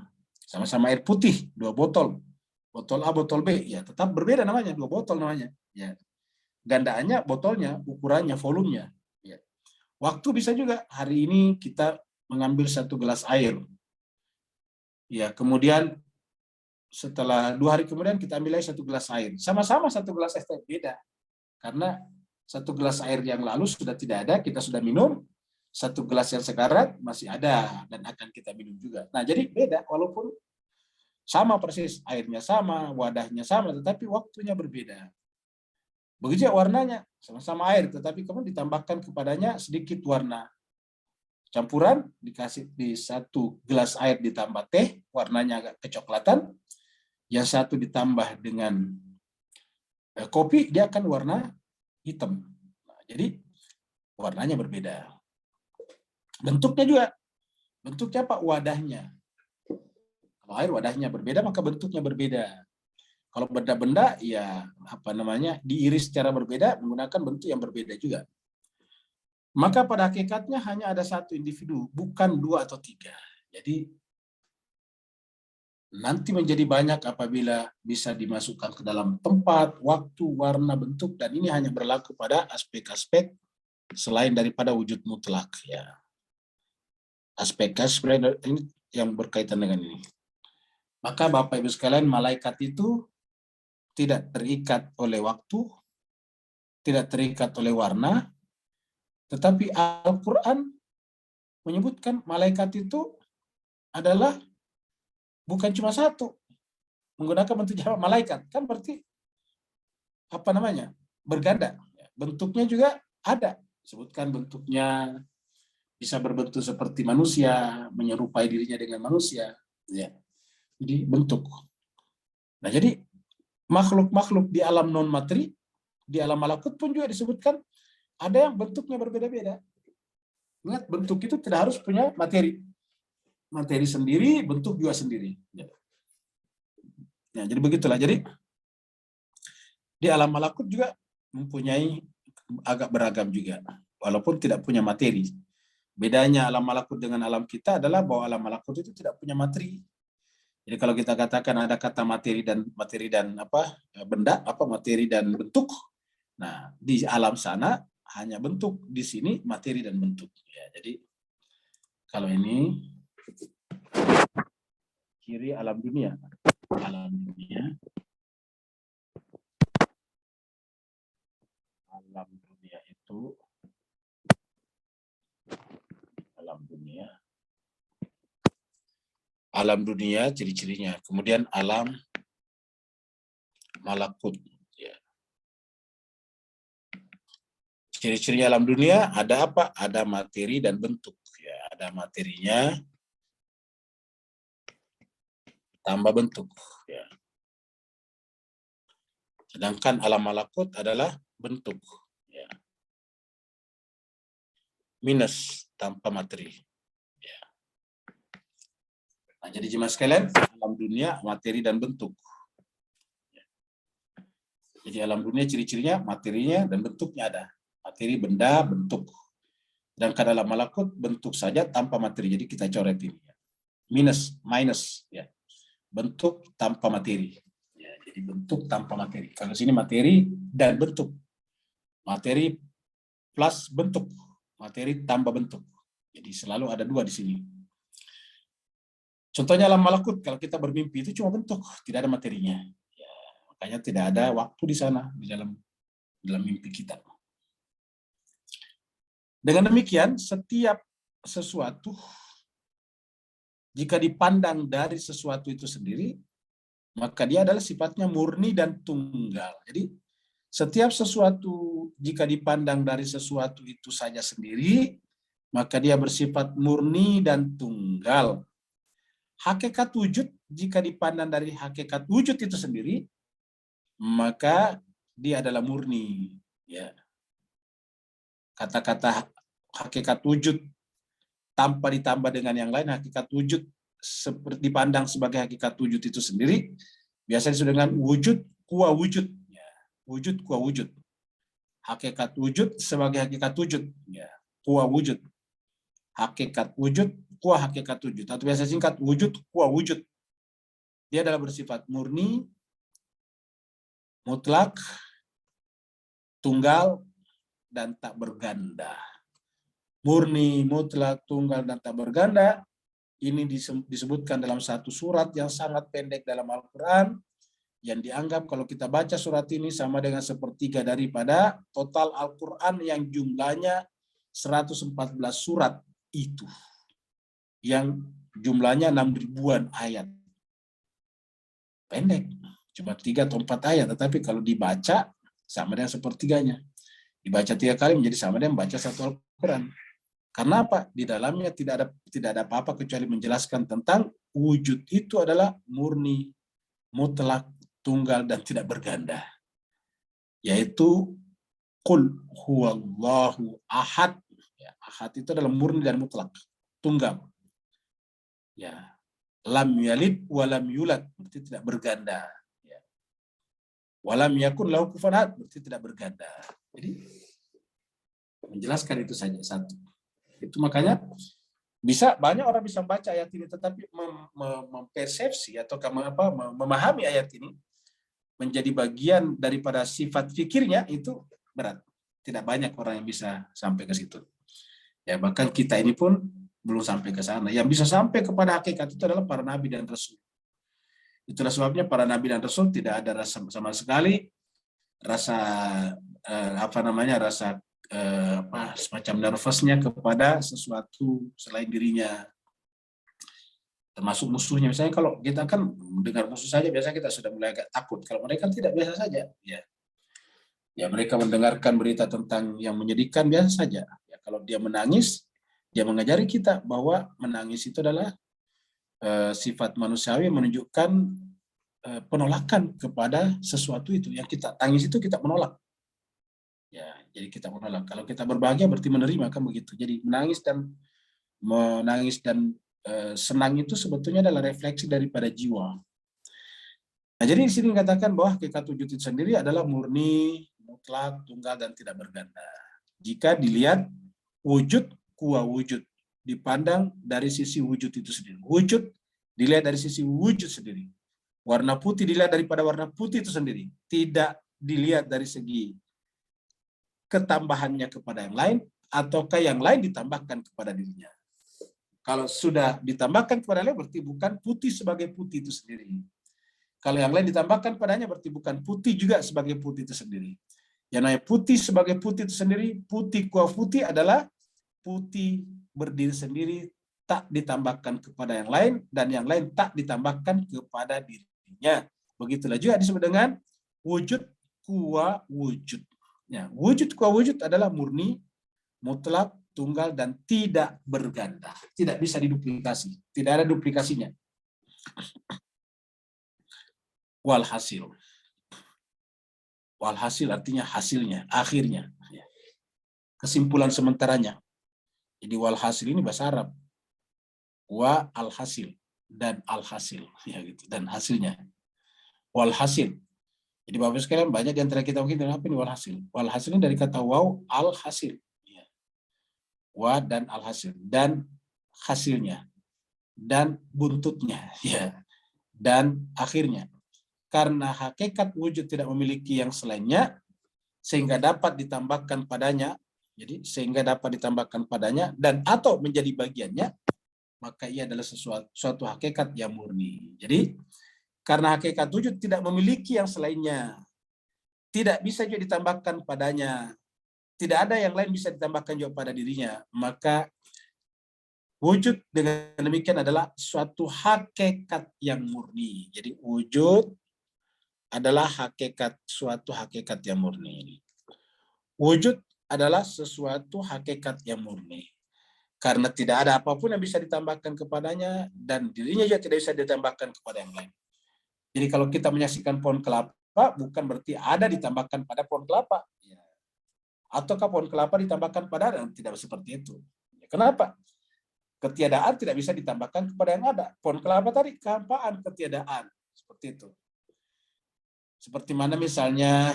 sama-sama air putih, 2 botol. Botol A, botol B, ya tetap berbeda namanya, 2 botol namanya. Ya. Gandaannya, botolnya, ukurannya, volumenya. Ya. Waktu bisa juga, hari ini kita mengambil 1 gelas air. Ya, kemudian setelah 2 hari kemudian kita ambil lagi 1 gelas air. Sama-sama 1 gelas air, beda. Karena 1 gelas air yang lalu sudah tidak ada, kita sudah minum. 1 gelas yang sekarang masih ada dan akan kita minum juga. Nah, jadi beda, walaupun sama persis, airnya sama, wadahnya sama, tetapi waktunya berbeda. Begitu ya warnanya, sama-sama air, tetapi kemudian ditambahkan kepadanya sedikit warna. Campuran, dikasih di 1 gelas air ditambah teh, warnanya agak kecoklatan. Yang satu ditambah dengan kopi, dia akan warna hitam. Nah, jadi warnanya berbeda. Bentuknya juga. Bentuknya apa? Wadahnya. Kalau air wadahnya berbeda, maka bentuknya berbeda. Kalau benda-benda, ya diiris secara berbeda menggunakan bentuk yang berbeda juga. Maka pada hakikatnya hanya ada satu individu, bukan 2 atau 3. Jadi nanti menjadi banyak apabila bisa dimasukkan ke dalam tempat, waktu, warna, bentuk, dan ini hanya berlaku pada aspek-aspek selain daripada wujud mutlak. Ya. Aspek-aspek ini yang berkaitan dengan ini. Maka Bapak Ibu sekalian, malaikat itu tidak terikat oleh waktu, tidak terikat oleh warna, tetapi Al-Quran menyebutkan malaikat itu adalah bukan cuma satu, menggunakan bentuk jamak malaikat. Kan berarti apa namanya, berganda. Bentuknya juga ada, sebutkan bentuknya bisa berbentuk seperti manusia, menyerupai dirinya dengan manusia, ya. Jadi bentuk. Nah, jadi makhluk-makhluk di alam non materi, di alam malakut pun juga disebutkan ada yang bentuknya berbeda-beda. Ingat, bentuk itu tidak harus punya materi. Materi sendiri, bentuk juga sendiri. Ya, jadi begitulah. Jadi di alam malakut juga mempunyai agak beragam juga, walaupun tidak punya materi. Bedanya alam malakut dengan alam kita adalah bahwa alam malakut itu tidak punya materi. Jadi kalau kita katakan ada kata materi dan apa benda, apa materi dan bentuk. Nah, di alam sana hanya bentuk, di sini materi dan bentuk. Ya, jadi kalau ini kiri alam dunia. Alam dunia. Alam dunia itu alam dunia ciri-cirinya. Kemudian alam malakut. Ya. Ciri-ciri alam dunia ada apa? Ada materi dan bentuk. Ya, ada materinya tambah bentuk. Ya. Sedangkan alam malakut adalah bentuk. Ya. Minus tanpa materi. Ya. Nah, jadi jemaah sekalian, alam dunia materi dan bentuk. Ya. Jadi alam dunia ciri-cirinya materinya dan bentuknya ada. Materi, benda, bentuk. Sedangkan alam malakut bentuk saja tanpa materi. Jadi kita coret ini. Minus, ya. Bentuk tanpa materi. Ya, jadi bentuk tanpa materi. Kalau sini materi dan bentuk. Materi plus bentuk. Materi tambah bentuk. Jadi selalu ada dua di sini. Contohnya alam malakut, kalau kita bermimpi itu cuma bentuk, tidak ada materinya. Ya, makanya tidak ada waktu di sana, di dalam mimpi kita. Dengan demikian, setiap sesuatu, jika dipandang dari sesuatu itu sendiri, maka dia adalah sifatnya murni dan tunggal. Jadi, setiap sesuatu jika dipandang dari sesuatu itu saja sendiri, maka dia bersifat murni dan tunggal. Hakikat wujud jika dipandang dari hakikat wujud itu sendiri, maka dia adalah murni. Ya. Kata-kata hakikat wujud tanpa ditambah dengan yang lain, hakikat wujud seperti dipandang sebagai hakikat wujud itu sendiri, biasanya disebut dengan wujud kuwa wujud. Ya. Wujud kuwa wujud. Hakikat wujud sebagai hakikat wujud. Ya. Kuwa wujud. Hakikat wujud kuwa hakikat wujud. Atau biasa singkat wujud kuwa wujud. Dia adalah bersifat murni, mutlak, tunggal, dan tak berganda. Murni, mutlak, tunggal, dan tak berganda, ini disebutkan dalam satu surat yang sangat pendek dalam Al-Quran, yang dianggap kalau kita baca surat ini sama dengan sepertiga daripada total Al-Quran yang jumlahnya 114 surat itu. Yang jumlahnya 6.000-an ayat. Pendek, cuma 3 atau 4 ayat, tetapi kalau dibaca sama dengan sepertiganya. Dibaca 3 kali menjadi sama dengan membaca satu Al-Quran. Karena apa? Di dalamnya tidak ada apa-apa kecuali menjelaskan tentang wujud itu adalah murni, mutlak, tunggal, dan tidak berganda. Yaitu Qul huwallahu ahad. Ya, ahad itu adalah murni dan mutlak, tunggal. Ya, lam yalid walam yulad, berarti tidak berganda. Ya. Walam yakun lahu kufuwan ahad, berarti tidak berganda. Jadi menjelaskan itu saja satu. Itu makanya bisa banyak orang bisa membaca ayat ini, tetapi mempersepsi atau memahami ayat ini menjadi bagian daripada sifat fikirnya itu berat. Tidak banyak orang yang bisa sampai ke situ. Ya, bahkan kita ini pun belum sampai ke sana. Yang bisa sampai kepada hakikat itu adalah para nabi dan rasul. Itulah sebabnya para nabi dan rasul tidak ada rasa sama sekali rasa rasa semacam nervousnya kepada sesuatu selain dirinya, termasuk musuhnya. Misalnya kalau kita kan mendengar musuh saja biasanya kita sudah mulai agak takut. Kalau mereka tidak, biasa saja. Ya. Ya, mereka mendengarkan berita tentang yang menyedihkan biasa saja. Ya, kalau dia menangis, dia mengajari kita bahwa menangis itu adalah sifat manusiawi, menunjukkan penolakan kepada sesuatu itu. Yang kita tangis itu kita menolak. Ya, jadi kita menolak. Kalau kita berbahagia berarti menerima, kan begitu. Jadi menangis dan senang itu sebetulnya adalah refleksi daripada jiwa. Nah, jadi di sini dikatakan bahwa hakikat wujud itu sendiri adalah murni, mutlak, tunggal, dan tidak berganda. Jika dilihat wujud, kuah wujud, dipandang dari sisi wujud itu sendiri. Wujud dilihat dari sisi wujud sendiri. Warna putih dilihat daripada warna putih itu sendiri. Tidak dilihat dari segi ketambahannya kepada yang lain, ataukah yang lain ditambahkan kepada dirinya. Kalau sudah ditambahkan kepada yang lain, berarti bukan putih sebagai putih itu sendiri. Kalau yang lain ditambahkan padanya, berarti bukan putih juga sebagai putih itu sendiri. Yang namanya putih sebagai putih itu sendiri, putih kuah putih adalah putih berdiri sendiri, tak ditambahkan kepada yang lain, dan yang lain tak ditambahkan kepada dirinya. Begitulah juga disebut dengan wujud kuah wujud. Ya, wujud kuah wujud adalah murni, mutlak, tunggal, dan tidak berganda. Tidak bisa diduplikasi. Tidak ada duplikasinya. Walhasil. Walhasil artinya hasilnya, akhirnya. Kesimpulan sementaranya. Jadi walhasil ini bahasa Arab. Wa alhasil dan alhasil, ya gitu, dan hasilnya. Walhasil. Jadi Bapak sekalian, banyak di antara kita mungkin apa ini walhasil? Walhasil ini dari kata waw alhasil. Ya. Wa dan alhasil, dan hasilnya, dan buntutnya, ya, dan akhirnya. Karena hakikat wujud tidak memiliki yang selainnya, sehingga dapat ditambahkan padanya, jadi sehingga dapat ditambahkan padanya dan atau menjadi bagiannya, maka ia adalah suatu hakikat yang murni. Jadi karena hakikat wujud tidak memiliki yang selainnya, tidak bisa juga ditambahkan padanya, tidak ada yang lain bisa ditambahkan juga pada dirinya, maka wujud dengan demikian adalah suatu hakikat yang murni. Jadi wujud adalah suatu hakikat yang murni. Wujud adalah sesuatu hakikat yang murni. Karena tidak ada apapun yang bisa ditambahkan kepadanya, dan dirinya juga tidak bisa ditambahkan kepada yang lain. Jadi kalau kita menyaksikan pohon kelapa, bukan berarti ada ditambahkan pada pohon kelapa. Ataukah pohon kelapa ditambahkan pada ada, tidak seperti itu. Kenapa? Ketiadaan tidak bisa ditambahkan kepada yang ada. Pohon kelapa tadi, kehampaan, ketiadaan. Seperti itu. Seperti mana misalnya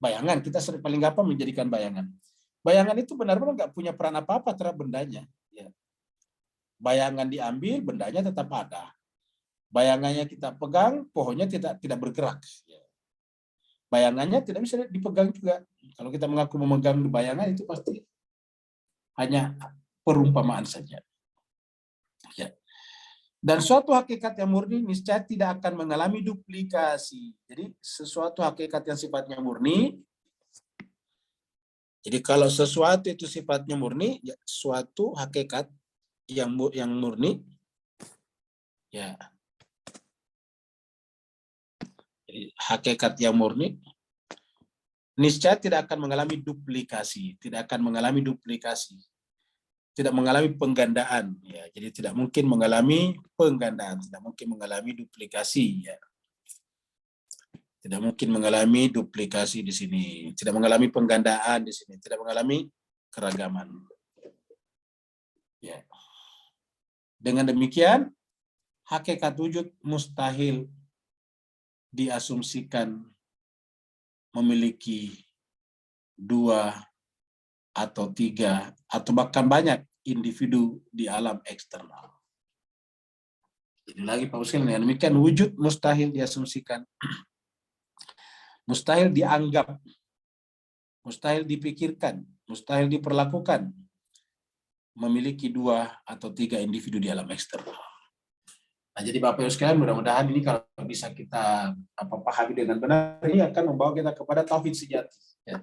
bayangan, kita sering paling gampang menjadikan bayangan. Bayangan itu benar-benar nggak punya peran apa-apa terhadap bendanya. Ya. Bayangan diambil, bendanya tetap ada. Bayangannya kita pegang, pohonnya tidak bergerak. Ya. Bayangannya tidak bisa dipegang juga. Kalau kita mengaku memegang bayangan, itu pasti hanya perumpamaan saja. Ya. Dan suatu hakikat yang murni niscaya tidak akan mengalami duplikasi. Jadi sesuatu hakikat yang sifatnya murni, jadi kalau sesuatu itu sifatnya murni, ya, suatu hakikat yang murni, ya, jadi hakikat yang murni niscaya tidak akan mengalami duplikasi, tidak akan mengalami duplikasi. Tidak mengalami penggandaan, ya, jadi tidak mungkin mengalami penggandaan, tidak mungkin mengalami duplikasi, ya, tidak mungkin mengalami duplikasi di sini, tidak mengalami penggandaan di sini, tidak mengalami keragaman, ya. Dengan demikian, hakikat wujud mustahil diasumsikan memiliki dua atau tiga atau bahkan banyak individu di alam eksternal. Jadi lagi Pak Uskil, dengan demikian wujud mustahil diasumsikan, mustahil dianggap, mustahil dipikirkan, mustahil diperlakukan memiliki dua atau tiga individu di alam eksternal. Nah, jadi Bapak Ibu sekalian, mudah-mudahan ini kalau bisa kita pahami dengan benar, ini akan membawa kita kepada tauhid sejati. Ya.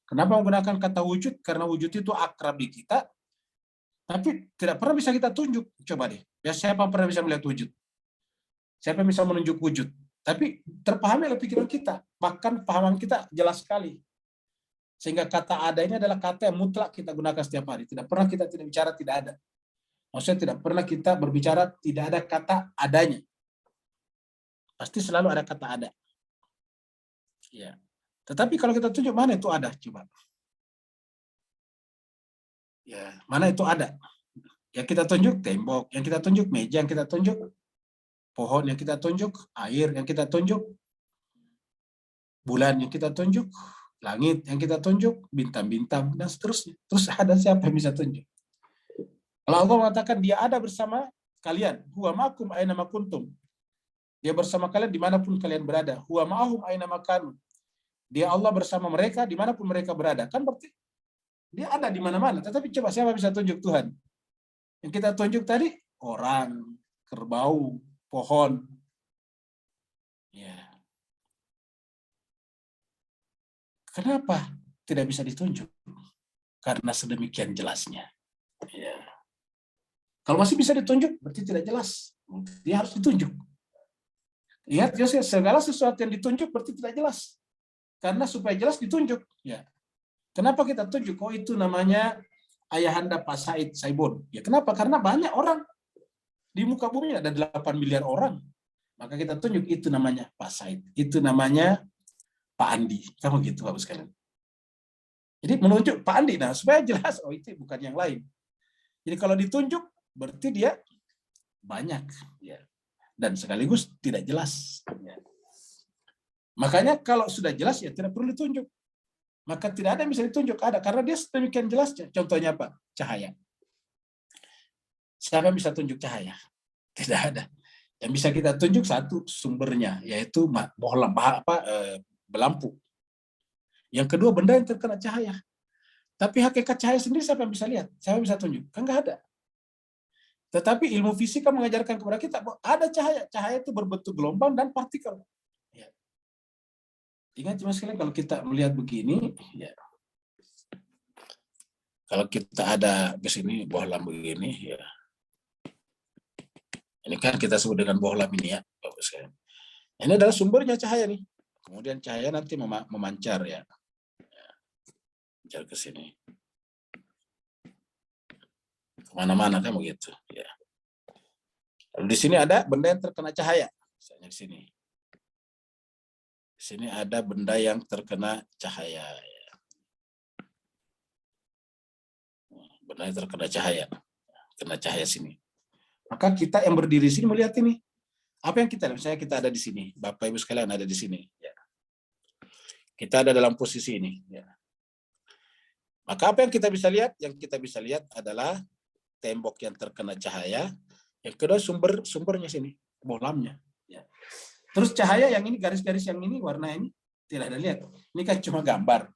Kenapa menggunakan kata wujud? Karena wujud itu akrab di kita, tapi tidak pernah bisa kita tunjuk. Coba deh, ya, siapa pernah bisa melihat wujud? Siapa yang bisa menunjuk wujud? Tapi terpahami oleh pikiran kita, bahkan pahaman kita jelas sekali. Sehingga kata ada ini adalah kata yang mutlak kita gunakan setiap hari. Tidak pernah kita tidak bicara tidak ada. Maksudnya tidak pernah kita berbicara tidak ada kata adanya. Pasti selalu ada kata ada. Ya. Tetapi kalau kita tunjuk mana itu ada, coba. Ya, mana itu ada? Yang kita tunjuk tembok, yang kita tunjuk meja, yang kita tunjuk pohon, yang kita tunjuk air, yang kita tunjuk bulan, yang kita tunjuk langit, yang kita tunjuk bintang-bintang, dan seterusnya. Terus ada siapa yang bisa tunjuk? Kalau Allah mengatakan dia ada bersama kalian, huwa ma'akum aina ma kuntum. Dia bersama kalian dimanapun kalian berada. Huwa ma'ahum aina ma kanu. Dia Allah bersama mereka dimanapun mereka berada. Kan berarti dia ada di mana-mana. Tetapi coba siapa bisa tunjuk Tuhan? Yang kita tunjuk tadi orang, kerbau, pohon. Ya. Kenapa tidak bisa ditunjuk? Karena sedemikian jelasnya. Ya. Kalau masih bisa ditunjuk, berarti tidak jelas. Dia harus ditunjuk. Ingat, segala sesuatu yang ditunjuk berarti tidak jelas. Karena supaya jelas ditunjuk. Ya. Kenapa kita tunjuk? Oh, itu namanya ayahanda Pak Said Saibon. Ya, kenapa? Karena banyak orang. Di muka bumi ada 8 miliar orang. Maka kita tunjuk itu namanya Pak Said. Itu namanya Pak Andi. Kamu gitu, Bapak sekalian. Jadi menunjuk Pak Andi. Nah, supaya jelas, oh itu bukan yang lain. Jadi kalau ditunjuk, berarti dia banyak. Ya. Dan sekaligus tidak jelas. Ya. Makanya kalau sudah jelas, ya tidak perlu ditunjuk. Maka tidak ada yang bisa ditunjuk. Ada. Karena dia sedemikian jelasnya. Contohnya apa? Cahaya. Siapa yang bisa tunjuk cahaya? Tidak ada. Yang bisa kita tunjuk satu sumbernya, yaitu belampu. Yang kedua, benda yang terkena cahaya. Tapi hakikat cahaya sendiri siapa yang bisa lihat? Siapa yang bisa tunjuk? Kan nggak ada. Tetapi ilmu fisika mengajarkan kepada kita bahwa ada cahaya. Cahaya itu berbentuk gelombang dan partikel. Ya. Ingat cuma sekali kalau kita melihat begini, ya. Kalau kita ada di sini bohlam begini, ya. Ini kan kita sebut dengan bohlam ini ya. Ini adalah sumbernya cahaya nih. Kemudian cahaya nanti memancar ya. Mancar ke sini. Kemana-mana kan begitu. Ya. Lalu di sini ada benda yang terkena cahaya. Misalnya di sini. Di sini ada benda yang terkena cahaya. Benda yang terkena cahaya. Kena cahaya sini. Maka kita yang berdiri di sini melihat ini. Apa yang kita lihat? Misalnya kita ada di sini. Bapak Ibu sekalian ada di sini. Ya. Kita ada dalam posisi ini. Ya. Maka apa yang kita bisa lihat? Yang kita bisa lihat adalah tembok yang terkena cahaya. Yang kedua sumbernya sini. Bohlamnya. Ya. Terus cahaya yang ini, garis-garis yang ini, warna ini, tidak ada lihat. Ini kan cuma gambar.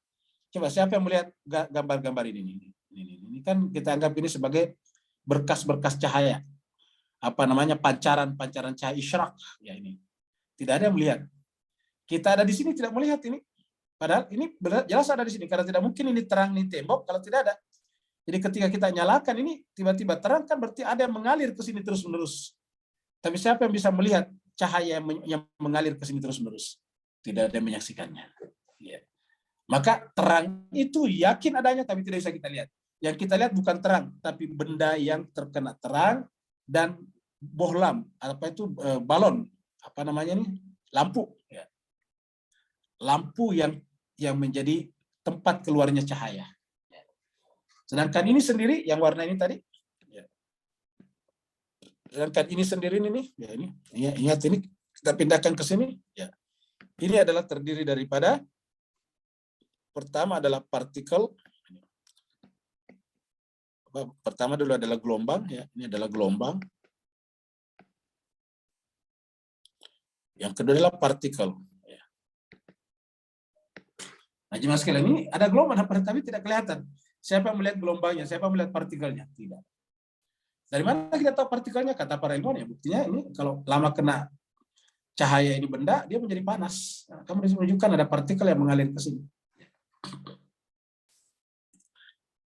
Coba siapa yang melihat gambar-gambar ini? Ini kan kita anggap ini sebagai berkas-berkas cahaya. Apa namanya, pancaran cahaya isyrak. Ya ini. Tidak ada yang melihat. Kita ada di sini tidak melihat ini. Padahal ini jelas ada di sini. Karena tidak mungkin ini terang, ini tembok, kalau tidak ada. Jadi ketika kita nyalakan ini, tiba-tiba terang, kan berarti ada yang mengalir ke sini terus-menerus. Tapi siapa yang bisa melihat cahaya yang mengalir ke sini terus-menerus? Tidak ada yang menyaksikannya. Ya. Maka terang itu yakin adanya, tapi tidak bisa kita lihat. Yang kita lihat bukan terang, tapi benda yang terkena terang dan bohlam. Apa itu? Balon. Apa namanya ini? Lampu. Ya. Lampu yang menjadi tempat keluarnya cahaya. Ya. Sedangkan ini sendiri, yang warna ini tadi, sedangkan ini sendiri ini, ya ini, ingat ini kita pindahkan ke sini, ya. Ini adalah terdiri daripada pertama adalah partikel. Pertama dulu adalah gelombang, ya. Ini adalah gelombang. Yang kedua adalah partikel. Ya. Nah, jemaah sekalian, ini ada gelombang, tapi tidak kelihatan. Siapa yang melihat gelombangnya? Siapa yang melihat partikelnya? Tidak. Dari mana kita tahu partikelnya? Kata para ilmuwan, ya buktinya ini kalau lama kena cahaya ini benda, dia menjadi panas. Nah, kamu menunjukkan ada partikel yang mengalir ke sini.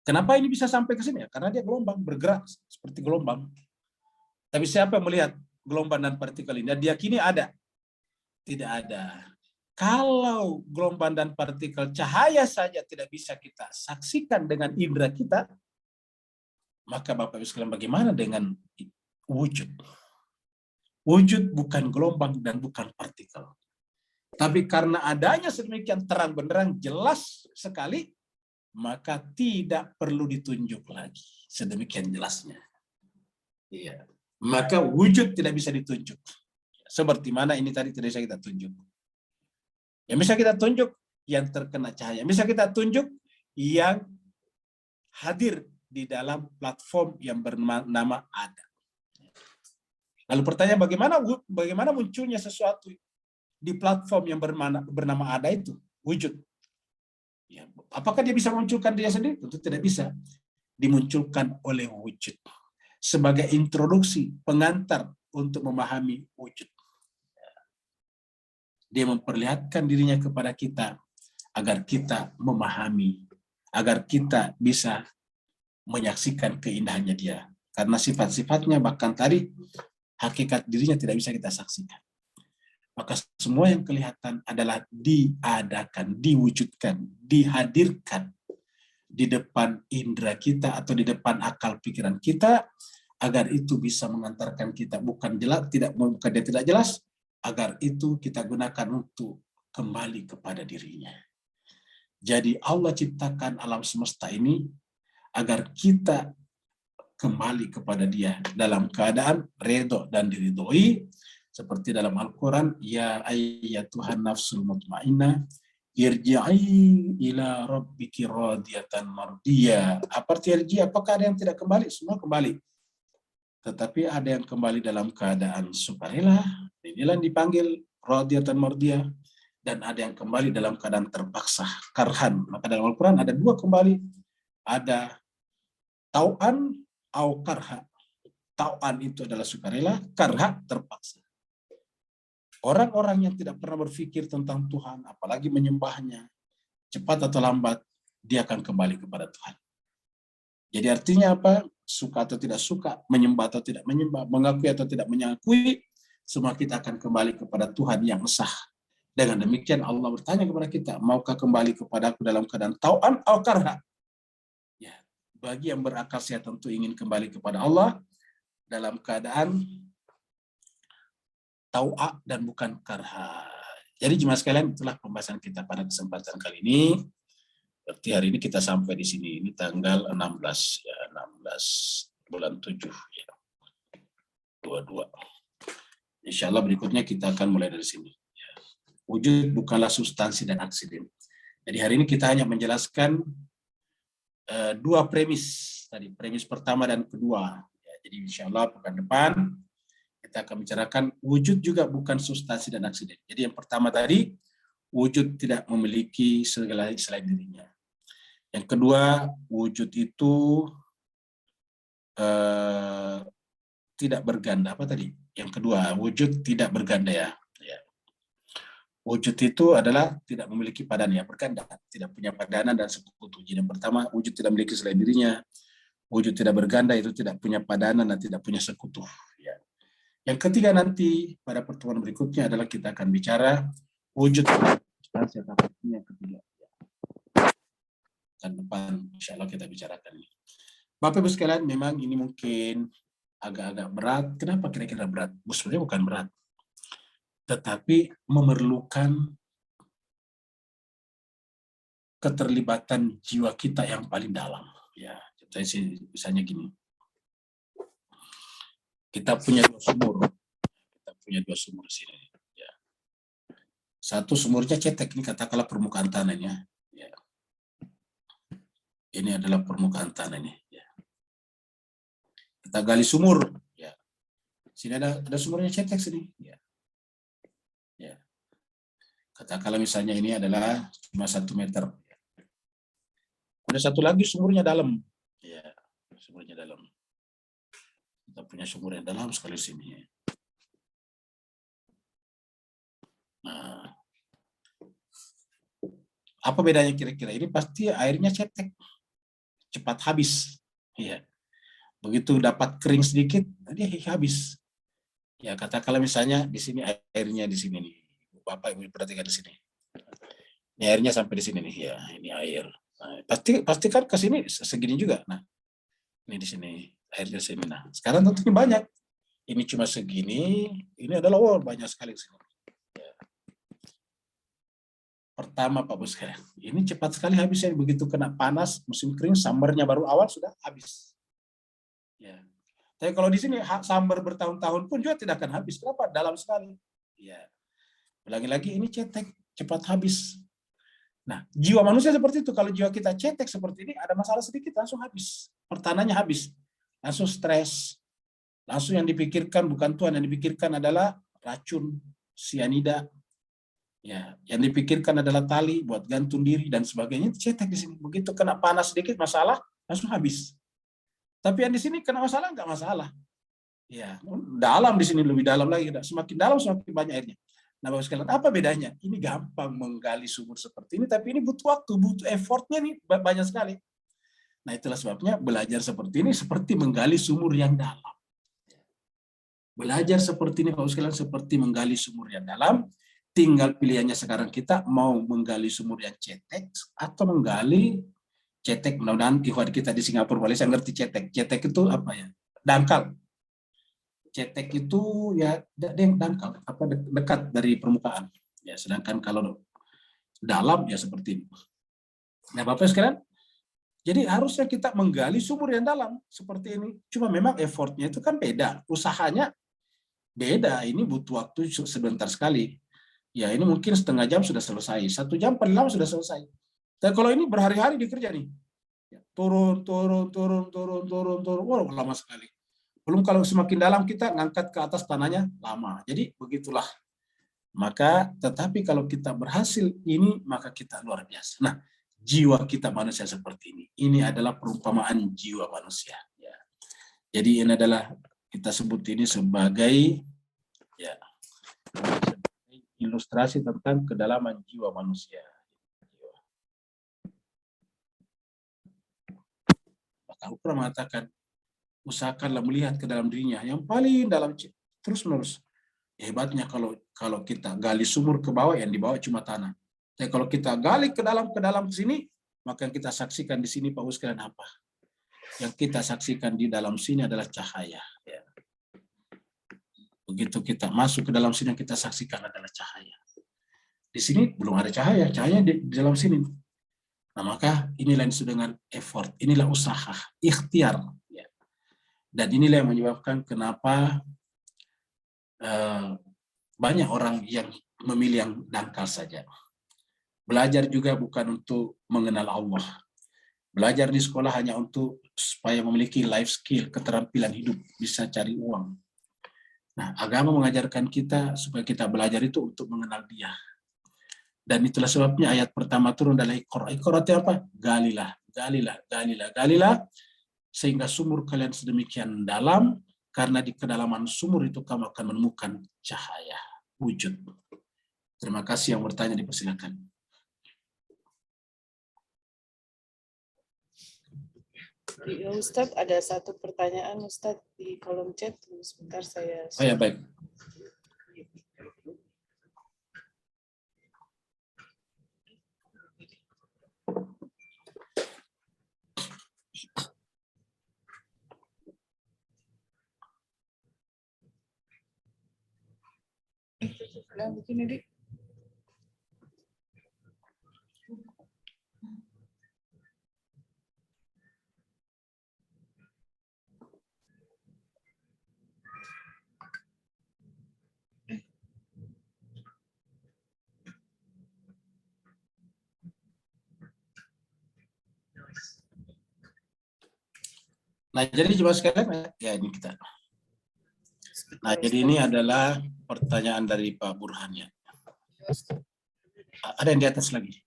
Kenapa ini bisa sampai ke sini? Karena dia gelombang, bergerak seperti gelombang. Tapi siapa yang melihat gelombang dan partikel ini? Dan diyakini ada. Tidak ada. Kalau gelombang dan partikel cahaya saja tidak bisa kita saksikan dengan indera kita, maka Bapak Ibu sekalian bagaimana dengan wujud? Wujud bukan gelombang dan bukan partikel. Tapi karena adanya sedemikian terang benderang jelas sekali, maka tidak perlu ditunjuk lagi. Sedemikian jelasnya. Iya. Maka wujud tidak bisa ditunjuk. Seperti mana ini tadi tidak bisa kita tunjuk. Yang bisa kita tunjuk yang terkena cahaya. Bisa kita tunjuk yang hadir di dalam platform yang bernama ada. Lalu pertanyaan bagaimana munculnya sesuatu di platform yang bernama ada itu? Wujud. Ya, apakah dia bisa munculkan dia sendiri? Tentu tidak bisa. Dimunculkan oleh wujud. Sebagai introduksi, pengantar untuk memahami wujud. Dia memperlihatkan dirinya kepada kita agar kita memahami, agar kita bisa menyaksikan keindahannya dia. Karena sifat-sifatnya bahkan tadi hakikat dirinya tidak bisa kita saksikan. Maka semua yang kelihatan adalah diadakan, diwujudkan, dihadirkan di depan indera kita atau di depan akal pikiran kita agar itu bisa mengantarkan kita bukan dia tidak jelas, agar itu kita gunakan untuk kembali kepada dirinya. Jadi Allah ciptakan alam semesta ini agar kita kembali kepada dia dalam keadaan redho dan diridhoi, seperti dalam Al-Quran, ya ayyatuhan nafsul mutmainnah irji'i ila rabbiki radiyatan mardiyah. Apa arti irji? Apakah ada yang tidak kembali? Semua kembali. Tetapi ada yang kembali dalam keadaan sukarela, inilah dipanggil radiyatan mardiyah, dan ada yang kembali dalam keadaan terpaksa, karhan. Maka dalam Al-Quran ada dua kembali, ada tau'an au karha. Tau'an itu adalah sukarela, karha terpaksa. Orang-orang yang tidak pernah berpikir tentang Tuhan, apalagi menyembahnya, cepat atau lambat, dia akan kembali kepada Tuhan. Jadi artinya apa? Suka atau tidak suka, menyembah atau tidak menyembah, mengakui atau tidak mengakui, semua kita akan kembali kepada Tuhan yang sah. Dengan demikian Allah bertanya kepada kita, maukah kembali kepada aku dalam keadaan tau'an atau karha? Ya, bagi yang berakal sehat tentu ingin kembali kepada Allah dalam keadaan tau'a dan bukan karha. Jadi jemaah sekalian, itulah pembahasan kita pada kesempatan kali ini. Berarti hari ini kita sampai di sini. Ini tanggal 16 ya, 16 bulan 7 ya. 22. Insya Allah berikutnya kita akan mulai dari sini. Ya. Wujud bukanlah substansi dan aksiden. Jadi hari ini kita hanya menjelaskan dua premis tadi, premis pertama dan kedua. Ya, jadi insya Allah pekan depan kita akan bicarakan wujud juga bukan substansi dan aksiden. Jadi yang pertama tadi, wujud tidak memiliki segala selain dirinya. Yang kedua, wujud itu tidak berganda. Apa tadi? Yang kedua, wujud tidak berganda ya. Wujud itu adalah tidak memiliki padanan, ya, berganda, tidak punya padanan dan sekutu. Jadi yang pertama, wujud tidak memiliki selain dirinya. Wujud tidak berganda itu tidak punya padanan dan tidak punya sekutu. Ya. Yang ketiga nanti pada pertemuan berikutnya adalah kita akan bicara wujud yang ketiga. Dan depan insya Allah kita bicarakan ini. Bapak Ibu sekalian, memang ini mungkin agak-agak berat. Kenapa kira-kira berat? Sebenarnya bukan berat, tetapi memerlukan keterlibatan jiwa kita yang paling dalam. Ya, misalnya gini. Kita punya dua sumur. Kita punya dua sumur di sini. Ya. Satu sumurnya cetek, ini katakanlah permukaan tanahnya. Ya. Ini adalah permukaan tanah ini. Ya. Kita gali sumur. Ya. Sini ada sumurnya cetek sini. Ya. Ya. Katakanlah misalnya ini adalah cuma 1 meter. Ya. Ada satu lagi sumurnya dalam. Ya. Sumurnya dalam. Kita punya sumur yang dalam sekali sini. Nah. Apa bedanya kira-kira? Ini pasti airnya cetek. Cepat habis. Ya. Begitu dapat kering sedikit, dia habis. Ya, katakanlah misalnya di sini airnya di sini nih. Bapak Ibu perhatikan di sini. Ini airnya sampai di sini nih, ya ini air. Nah, pasti kan ke sini segini juga. Nah, ini di sini airnya sini. Nah, sekarang tentunya banyak. Ini cuma segini, ini adalah banyak sekali di sini. Ya. Pertama Pak Bos sekalian, ini cepat sekali habisnya, begitu kena panas musim kering, summernya baru awal sudah habis. Ya. Tapi kalau di sini summer bertahun-tahun pun juga tidak akan habis. Kenapa? Dalam sekali. Ya. Lagi-lagi ini cetek, cepat habis. Nah, jiwa manusia seperti itu. Kalau jiwa kita cetek seperti ini, ada masalah sedikit langsung habis. Pertananya habis. Langsung stres. Langsung yang dipikirkan bukan Tuhan, yang dipikirkan adalah racun, sianida. Ya, yang dipikirkan adalah tali buat gantung diri dan sebagainya. Cetek di sini. Begitu kena panas sedikit masalah, langsung habis. Tapi yang di sini kena masalah enggak masalah. Ya, dalam di sini lebih dalam lagi. Semakin dalam semakin banyak airnya. Nah, Bapak sekalian, apa bedanya? Ini gampang menggali sumur seperti ini, tapi ini butuh waktu, butuh effortnya nih banyak sekali. Nah, itulah sebabnya belajar seperti ini seperti menggali sumur yang dalam. Belajar seperti ini, Bapak sekalian, seperti menggali sumur yang dalam. Tinggal pilihannya sekarang kita mau menggali sumur yang cetek atau menggali cetek. Mudah-mudahan ikhwan kita di Singapura, Malaysia ngerti cetek. Cetek itu apa ya? Dangkal. Cetek itu ya dangkal, dekat dari permukaan. Ya, sedangkan kalau dalam ya seperti ini. Nah, Bapak sekalian, jadi harusnya kita menggali sumur yang dalam seperti ini. Cuma memang effortnya itu kan beda, usahanya beda. Ini butuh waktu sebentar sekali. Ya ini mungkin setengah jam sudah selesai, 1 jam paling lama sudah selesai. Dan kalau ini berhari-hari dikerja nih, turun, wow, lama sekali. Belum kalau semakin dalam kita ngangkat ke atas tanahnya lama. Jadi begitulah. Maka tetapi kalau kita berhasil ini, maka kita luar biasa. Nah, jiwa kita manusia seperti ini. Ini adalah perumpamaan jiwa manusia. Ya. Jadi ini adalah kita sebut ini sebagai ya ilustrasi tentang kedalaman jiwa manusia. Maka aku pernah mengatakan, usahakanlah melihat ke dalam dirinya yang paling dalam terus menerus. Hebatnya kalau kita gali sumur ke bawah, yang di bawah cuma tanah. Tapi kalau kita gali ke dalam sini, maka yang kita saksikan di sini Pak sekalian apa? Yang kita saksikan di dalam sini adalah cahaya. Ya. Begitu kita masuk ke dalam sini, yang kita saksikan adalah cahaya. Di sini belum ada cahaya, cahaya di dalam sini. Nah, maka inilah yang disebut dengan effort, inilah usaha, ikhtiar. Ya. Dan inilah yang menyebabkan kenapa banyak orang yang memilih yang dangkal saja. Belajar juga bukan untuk mengenal Allah. Belajar di sekolah hanya untuk supaya memiliki life skill, keterampilan hidup, bisa cari uang. Nah, agama mengajarkan kita supaya kita belajar itu untuk mengenal Dia. Dan itulah sebabnya ayat pertama turun adalah Iqra. Iqra itu apa? Galilah, galilah, galilah, galilah. Sehingga sumur kalian sedemikian dalam, karena di kedalaman sumur itu kamu akan menemukan cahaya, wujud. Terima kasih yang bertanya, dipersilakan. Ya, Ustadz, ada satu pertanyaan Ustadz di kolom chat. Sebentar saya. Oh ya, baik. Nah, begini, Dik. Nah, jadi coba sekalian, ya ini kita. Nah, jadi ini adalah pertanyaan dari Pak Burhan ya. Ada yang di atas lagi.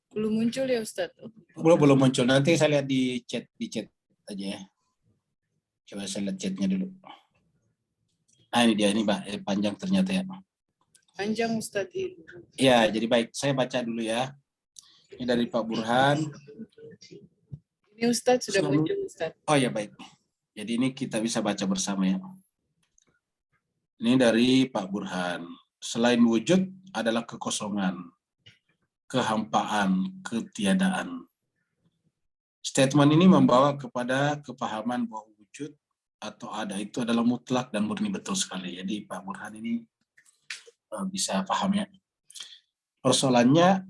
Belum muncul ya Ustadz? Belum muncul. Nanti saya lihat di chat aja ya. Coba saya lihat chatnya dulu. Nah, ini dia, ini Pak, panjang ternyata ya. Panjang Ustadz itu. Ya, jadi baik. Saya baca dulu ya. Ini dari Pak Burhan. Ini Ustadz sudah Selalu- muncul Ustadz. Oh ya, baik. Jadi ini kita bisa baca bersama ya. Ini dari Pak Burhan. Selain wujud adalah kekosongan, kehampaan, ketiadaan. Statement ini membawa kepada kepahaman bahwa wujud atau ada itu adalah mutlak dan murni, betul sekali. Jadi Pak Burhan ini bisa paham ya. Persoalannya,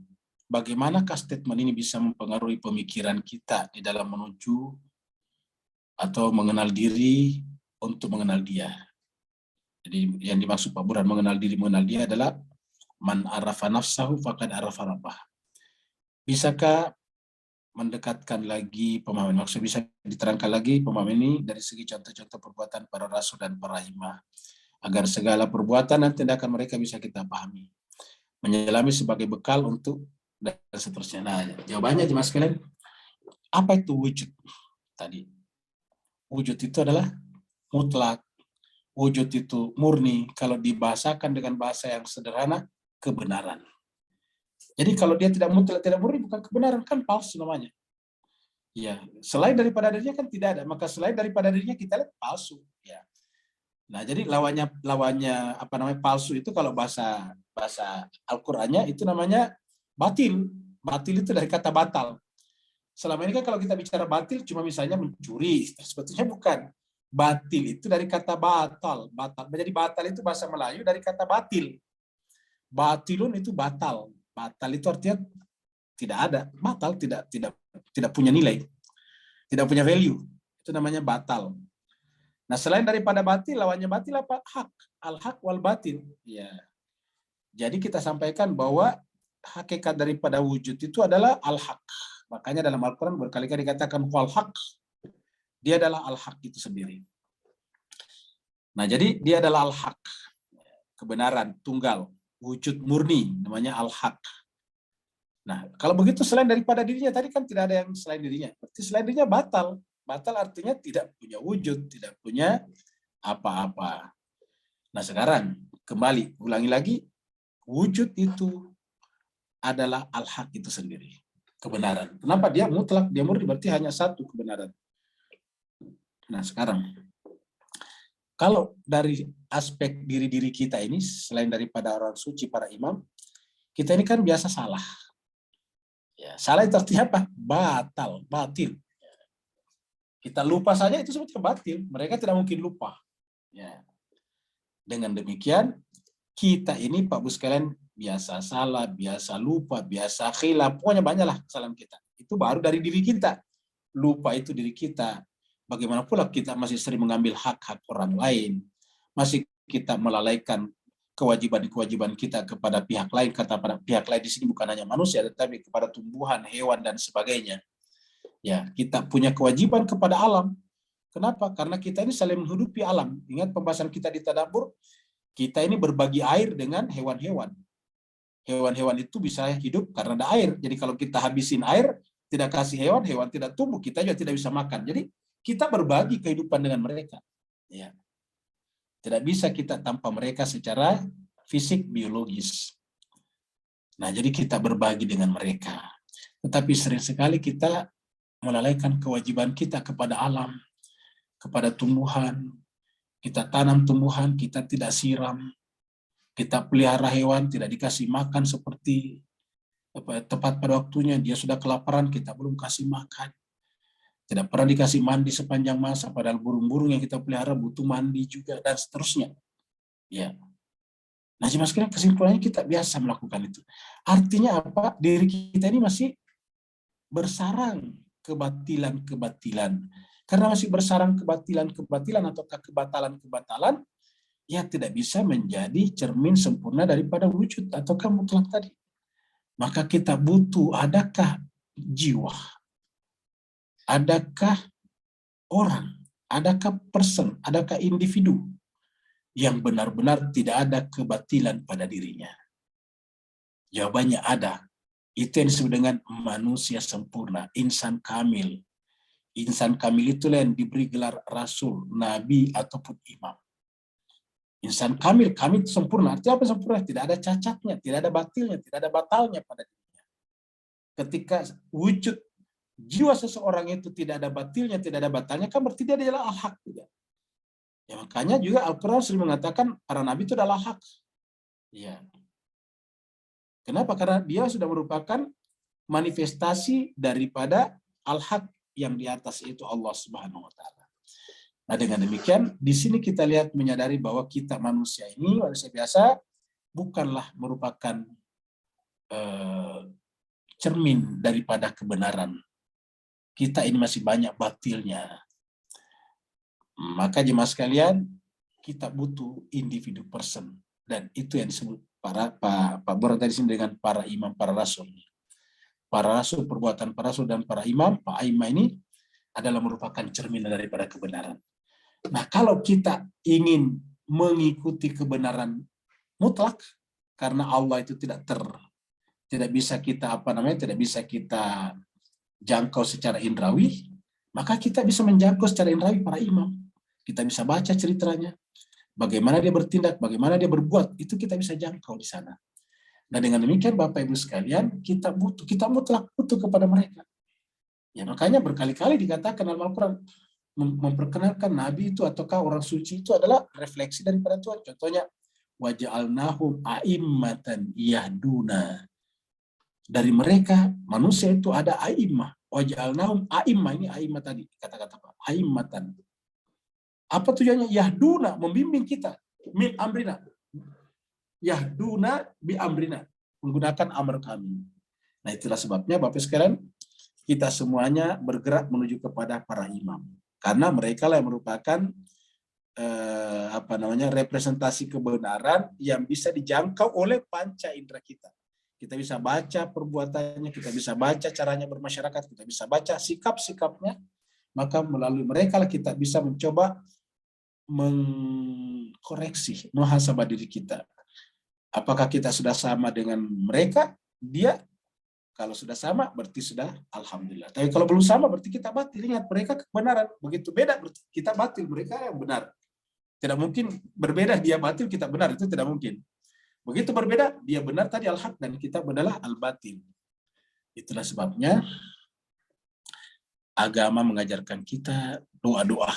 bagaimanakah statement ini bisa mempengaruhi pemikiran kita di dalam menuju atau mengenal diri untuk mengenal dia. Jadi yang dimaksud Pak Burhan mengenal diri, mengenal dia adalah man arafa nafsahu faqad arafa rabbah. Bisakah mendekatkan lagi pemahaman, maksud bisa diterangkan lagi pemahaman ini dari segi contoh-contoh perbuatan para rasul dan para imam, agar segala perbuatan dan tindakan mereka bisa kita pahami, menyelami sebagai bekal untuk dan seterusnya. Nah, jawabannya Jemaah sekalian, apa itu wujud tadi? Wujud itu adalah mutlak, wujud itu murni, kalau dibahasakan dengan bahasa yang sederhana, kebenaran. Jadi kalau dia tidak mutlak, tidak murni, bukan kebenaran, kan palsu namanya. Ya, selain daripada dirinya kan tidak ada, maka selain daripada dirinya kita lihat palsu. Ya. Nah, jadi lawannya apa namanya palsu itu kalau bahasa Al-Qur'annya itu namanya batil. Batil itu dari kata batal. Selama ini kan kalau kita bicara batil cuma misalnya mencuri, sebetulnya bukan. Batil itu dari kata batal. Jadi batal itu bahasa Melayu dari kata batil. Batilun itu batal. Batal itu artinya tidak ada, batal, tidak punya nilai, tidak punya value. Itu namanya batal. Nah, selain daripada batil, lawannya batil apa? Hak. Al-haq wal batil. Ya. Jadi kita sampaikan bahwa hakikat daripada wujud itu adalah al-haq. Makanya dalam Al-Quran berkali-kali dikatakan wal haq. Dia adalah al-haq itu sendiri. Nah, jadi dia adalah al-haq. Kebenaran, tunggal. Wujud murni, namanya al-haq. Nah, kalau begitu selain daripada dirinya, tadi kan tidak ada yang selain dirinya. Berarti selain dirinya batal. Batal artinya tidak punya wujud, tidak punya apa-apa. Nah, sekarang kembali, ulangi lagi, wujud itu adalah al-haq itu sendiri. Kebenaran. Kenapa dia mutlak, dia murni, berarti hanya satu kebenaran. Nah, sekarang, kalau dari aspek diri-diri kita ini, selain daripada orang suci, para imam, kita ini kan biasa salah. Ya, salah itu artinya apa? Batal, batil. Kita lupa saja itu sebetulnya batil. Mereka tidak mungkin lupa. Ya. Dengan demikian, kita ini Pak Bu sekalian biasa salah, biasa lupa, biasa khilaf, pokoknya banyaklah kesalahan kita. Itu baru dari diri kita. Lupa itu diri kita. Bagaimana pula kita masih sering mengambil hak-hak orang lain, masih kita melalaikan kewajiban-kewajiban kita kepada pihak lain, kata pada pihak lain di sini bukan hanya manusia, tetapi kepada tumbuhan, hewan, dan sebagainya. Ya, kita punya kewajiban kepada alam. Kenapa? Karena kita ini saling menghidupi alam. Ingat pembahasan kita di Tadabbur, kita ini berbagi air dengan hewan-hewan. Hewan-hewan itu bisa hidup karena ada air. Jadi kalau kita habisin air, tidak kasih hewan, hewan tidak tumbuh, kita juga tidak bisa makan. Jadi kita berbagi kehidupan dengan mereka. Ya. Tidak bisa kita tanpa mereka secara fisik, biologis. Nah, jadi kita berbagi dengan mereka. Tetapi sering sekali kita melalaikan kewajiban kita kepada alam, kepada tumbuhan. Kita tanam tumbuhan, kita tidak siram. Kita pelihara hewan, tidak dikasih makan seperti tepat pada waktunya. Dia sudah kelaparan, kita belum kasih makan. Tidak pernah dikasih mandi sepanjang masa, padahal burung-burung yang kita pelihara butuh mandi juga, dan seterusnya. Ya. Nah, Jemaah sekalian, kesimpulannya kita biasa melakukan itu. Artinya apa? Diri kita ini masih bersarang kebatilan-kebatilan. Karena masih bersarang kebatilan-kebatilan atau kebatalan-kebatalan, ya tidak bisa menjadi cermin sempurna daripada wujud atau mutlak tadi. Maka kita butuh, adakah jiwa? Adakah orang, adakah person, adakah individu yang benar-benar tidak ada kebatilan pada dirinya? Jawabannya ada. Itu yang disebut dengan manusia sempurna, insan kamil. Insan kamil itulah yang diberi gelar rasul, nabi, ataupun imam. Insan kamil, kamil itu sempurna. Artinya apa sempurna? Tidak ada cacatnya, tidak ada batilnya, tidak ada batalnya pada dirinya. Ketika wujud jiwa seseorang itu tidak ada batilnya, tidak ada batalnya, kan berarti dia adalah al-haq juga. Ya, makanya juga Al-Quran sering mengatakan para nabi itu adalah hak. Ya. Kenapa? Karena dia sudah merupakan manifestasi daripada al-haq yang di atas itu Allah Subhanahu wa taala. Nah, dengan demikian di sini kita lihat menyadari bahwa kita manusia ini, manusia biasa, bukanlah merupakan cermin daripada kebenaran. Kita ini masih banyak batilnya. Maka jemaah sekalian, kita butuh individu person, dan itu yang disebut Pak Bora tadi dengan para imam, para rasul. Para rasul, perbuatan para rasul dan para imam, Pak Aimah ini adalah merupakan cermin daripada kebenaran. Nah, kalau kita ingin mengikuti kebenaran mutlak, karena Allah itu tidak bisa kita tidak bisa kita jangkau secara indrawi, maka kita bisa menjangkau secara indrawi para imam. Kita bisa baca ceritanya, bagaimana dia bertindak, bagaimana dia berbuat, itu kita bisa jangkau di sana. Nah, dengan demikian Bapak Ibu sekalian, kita mutlak butuh kepada mereka. Ya, makanya berkali-kali dikatakan dalam Al-Quran, memperkenalkan Nabi itu ataukah orang suci itu adalah refleksi daripada Tuhan. Contohnya, waja'alnahum a'immatan yahduna. Dari mereka, manusia itu ada a'immah. Waja'alnahum a'immah, ini a'immah tadi, kata-kata Pak, a'immatan. Apa tujuannya? Yahduna, membimbing kita. Min amrina. Yahduna bi amrina. Menggunakan amr kami. Nah, itulah sebabnya Bapak sekalian, kita semuanya bergerak menuju kepada para imam. Karena mereka lah yang merupakan representasi kebenaran yang bisa dijangkau oleh panca indera kita. Kita bisa baca perbuatannya, kita bisa baca caranya bermasyarakat, kita bisa baca sikap-sikapnya, maka melalui mereka lah kita bisa mencoba mengkoreksi, muhasabah diri kita. Apakah kita sudah sama dengan mereka? Dia kalau sudah sama berarti sudah alhamdulillah. Tapi kalau belum sama berarti kita batil. Ingat, mereka kebenaran. Begitu beda berarti kita batil, mereka yang benar. Tidak mungkin berbeda, dia batil kita benar, itu tidak mungkin. Begitu berbeda, dia benar tadi al-haq dan kita adalah al-batil. Itulah sebabnya agama mengajarkan kita doa-doa.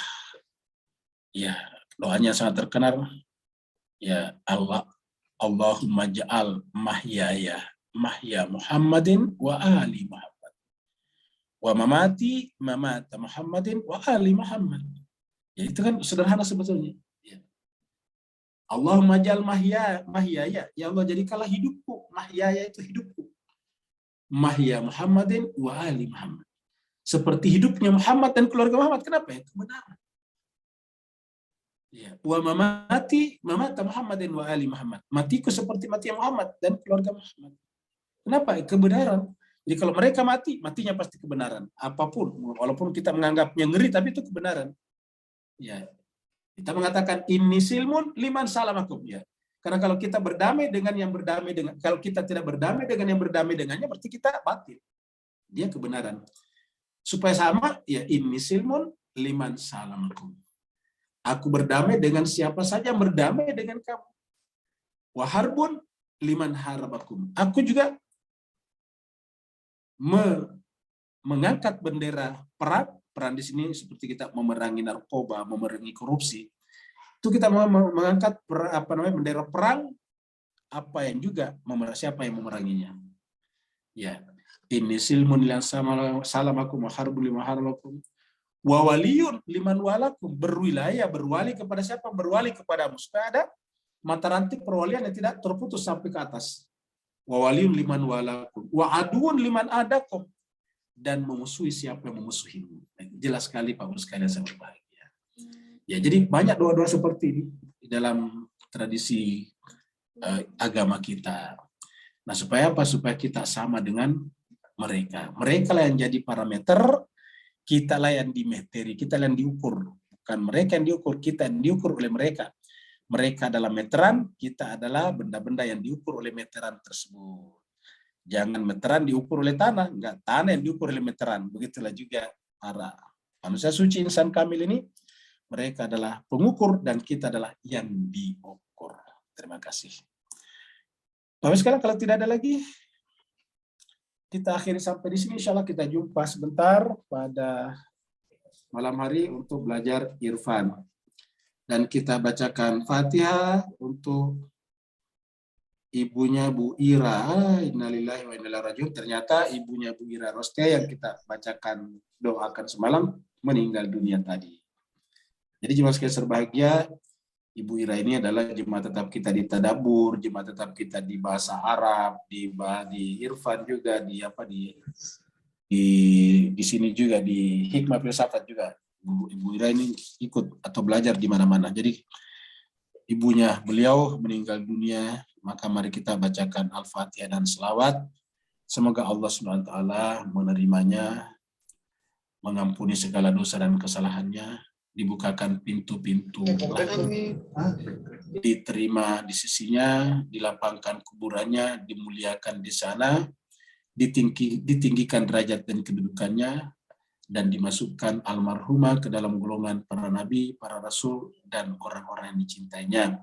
Ya, doanya sangat terkenal. Ya, Allahumma ja'al mahyaya mahya Muhammadin wa ali Muhammad. Wa mamati mamata Muhammadin wa ali Muhammad. Ya, itu kan sederhana sebetulnya. Ya. Allahumma ja'al mahyaya. Ya Allah, jadikanlah hidupku. Mahyaya itu hidupku. Mahya Muhammadin wa ali Muhammad. Seperti hidupnya Muhammad dan keluarga Muhammad. Kenapa ya? Kebenaran. Ya. Wa mamati mamata Muhammadin wa ali Muhammad. Matiku seperti mati Muhammad dan keluarga Muhammad. Kenapa? Kebenaran. Jadi kalau mereka mati, matinya pasti kebenaran. Apapun, walaupun kita menganggapnya ngeri, tapi itu kebenaran. Ya, kita mengatakan ini silmun liman salamakum. Ya, karena kalau kita berdamai dengan yang berdamai dengan, kalau kita tidak berdamai dengan yang berdamai dengannya, berarti kita batil. Dia kebenaran. Supaya sama, ya ini silmun liman salamakum. Aku berdamai dengan siapa saja yang berdamai dengan kamu. Waharbun liman harabakum. Aku juga mengangkat bendera perang. Perang di sini seperti kita memerangi narkoba, memerangi korupsi. Itu kita mengangkat bendera perang, apa yang juga siapa yang memeranginya. Ya, ini silmun liman salamakum wa harbun liman harabakum. Wa waliyun liman walakum. Berwali kepada siapa? Berwali kepadamu. Supaya ada mata rantai perwalian yang tidak terputus sampai ke atas. Wa waliyun liman walakum. Wa aduun liman adakum. Dan memusuhi siapa yang memusuhimu. Jelas sekali Pak Guru sekalian, saya berbahagia. Ya, jadi banyak doa-doa seperti ini di dalam tradisi agama kita. Nah, supaya apa? Supaya kita sama dengan mereka. Mereka lah yang jadi parameter, kita lah yang dimeteri, kita lah yang diukur. Bukan mereka yang diukur, kita yang diukur oleh mereka. Mereka adalah meteran, kita adalah benda-benda yang diukur oleh meteran tersebut. Jangan meteran diukur oleh tanah, enggak, tanah yang diukur oleh meteran. Begitulah juga para manusia suci insan kamil ini, Mereka adalah pengukur dan kita adalah yang diukur. Terima kasih. Tapi sekarang kalau tidak ada lagi, kita akhiri sampai di sini. Insya Allah kita jumpa sebentar pada malam hari untuk belajar irfan. Dan kita bacakan Fatihah untuk ibunya Bu Ira. Innalillahi wa inna ilaihi raji'un. Ternyata ibunya Bu Ira Rostia yang kita bacakan, doakan semalam, meninggal dunia tadi. Jadi jemaah sekalian berbahagia, Ibu Ira ini adalah jemaah tetap kita di Tadabur, jemaah tetap kita di bahasa Arab, di irfan juga, di sini juga, di hikmah filsafat juga. Ibu Ira ini ikut atau belajar di mana-mana. Jadi ibunya beliau meninggal dunia, maka mari kita bacakan Al-Fatihah dan selawat. Semoga Allah SWT menerimanya, mengampuni segala dosa dan kesalahannya, dibukakan pintu-pintu diterima di sisinya, dilapangkan kuburannya, dimuliakan di sana, ditinggikan derajat dan kedudukannya, dan dimasukkan almarhumah ke dalam golongan para nabi, para rasul, dan orang-orang yang dicintainya.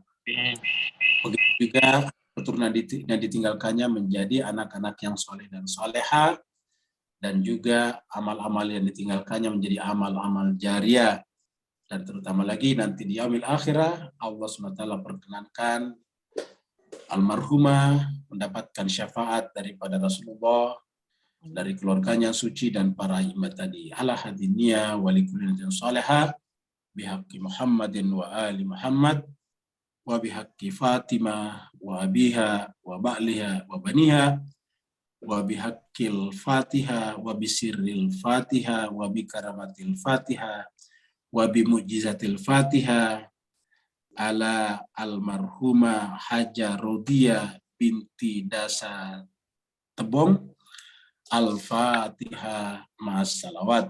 Begitu juga keturunan yang ditinggalkannya menjadi anak-anak yang soleh dan soleha, dan juga amal-amal yang ditinggalkannya menjadi amal-amal jariah. Dan terutama lagi nanti di yaumil akhirah, Allah SWT perkenankan almarhumah mendapatkan syafaat daripada Rasulullah, dari keluarganya suci dan para imam tadi. Ala hadiniya wa likulli salihah bihaqqi Muhammadin wa ali Muhammad wa bihaqqi Fatimah wa abiha wa ba'liha wa baniha wa bihaqqil Fatihah wa bisirril Fatihah wa bikaramatil Fatihah wa bimu'jizatil Fatihah ala almarhumah Haja Rodiyah binti Dasa Tebong. Al-Fatihah ma'as salawat.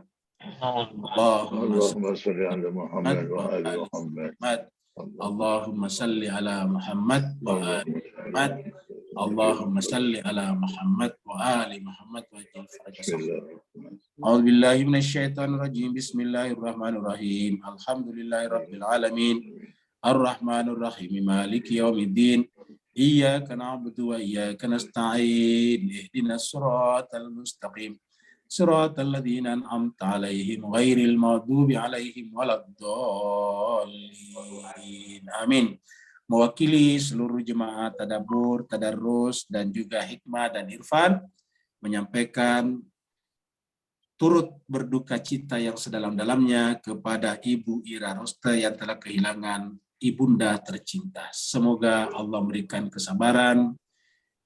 Allahumma salli ala Muhammad wa ali Muhammad. Allahumma salli ala Muhammad wa ali Muhammad. Allahumma salli ala Muhammad wa ali Muhammad wa ajil farajah. A'udzu billahi minasyaitonir rajim. Bismillahirrahmanirrahim. Alhamdulillahirabbil alamin. Ar-Rahmanir Rahim. Maliki yaumiddin. Iyyaka na'budu wa iyyaka nasta'in. Ihdinas siratal mustaqim. Siratal ladzina an'amta 'alaihim ghairil maghdubi 'alaihim waladdallin. Amin. Mewakili seluruh jemaah Tadabbur, Tadarrus, dan juga Hikmah dan Irfan menyampaikan turut berduka cita yang sedalam-dalamnya kepada Ibu Ira Rosta yang telah kehilangan ibunda tercinta. Semoga Allah memberikan kesabaran,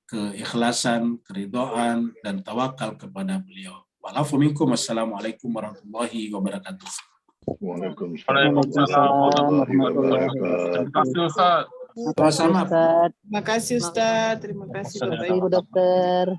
keikhlasan, keridhaan, dan tawakal kepada beliau. Wassalamualaikum warahmatullahi wabarakatuh. Waalaikumsalam warahmatullahi wabarakatuh. Sama-sama. Terima kasih Ustaz. Terima kasih Bapak Ibu Dokter.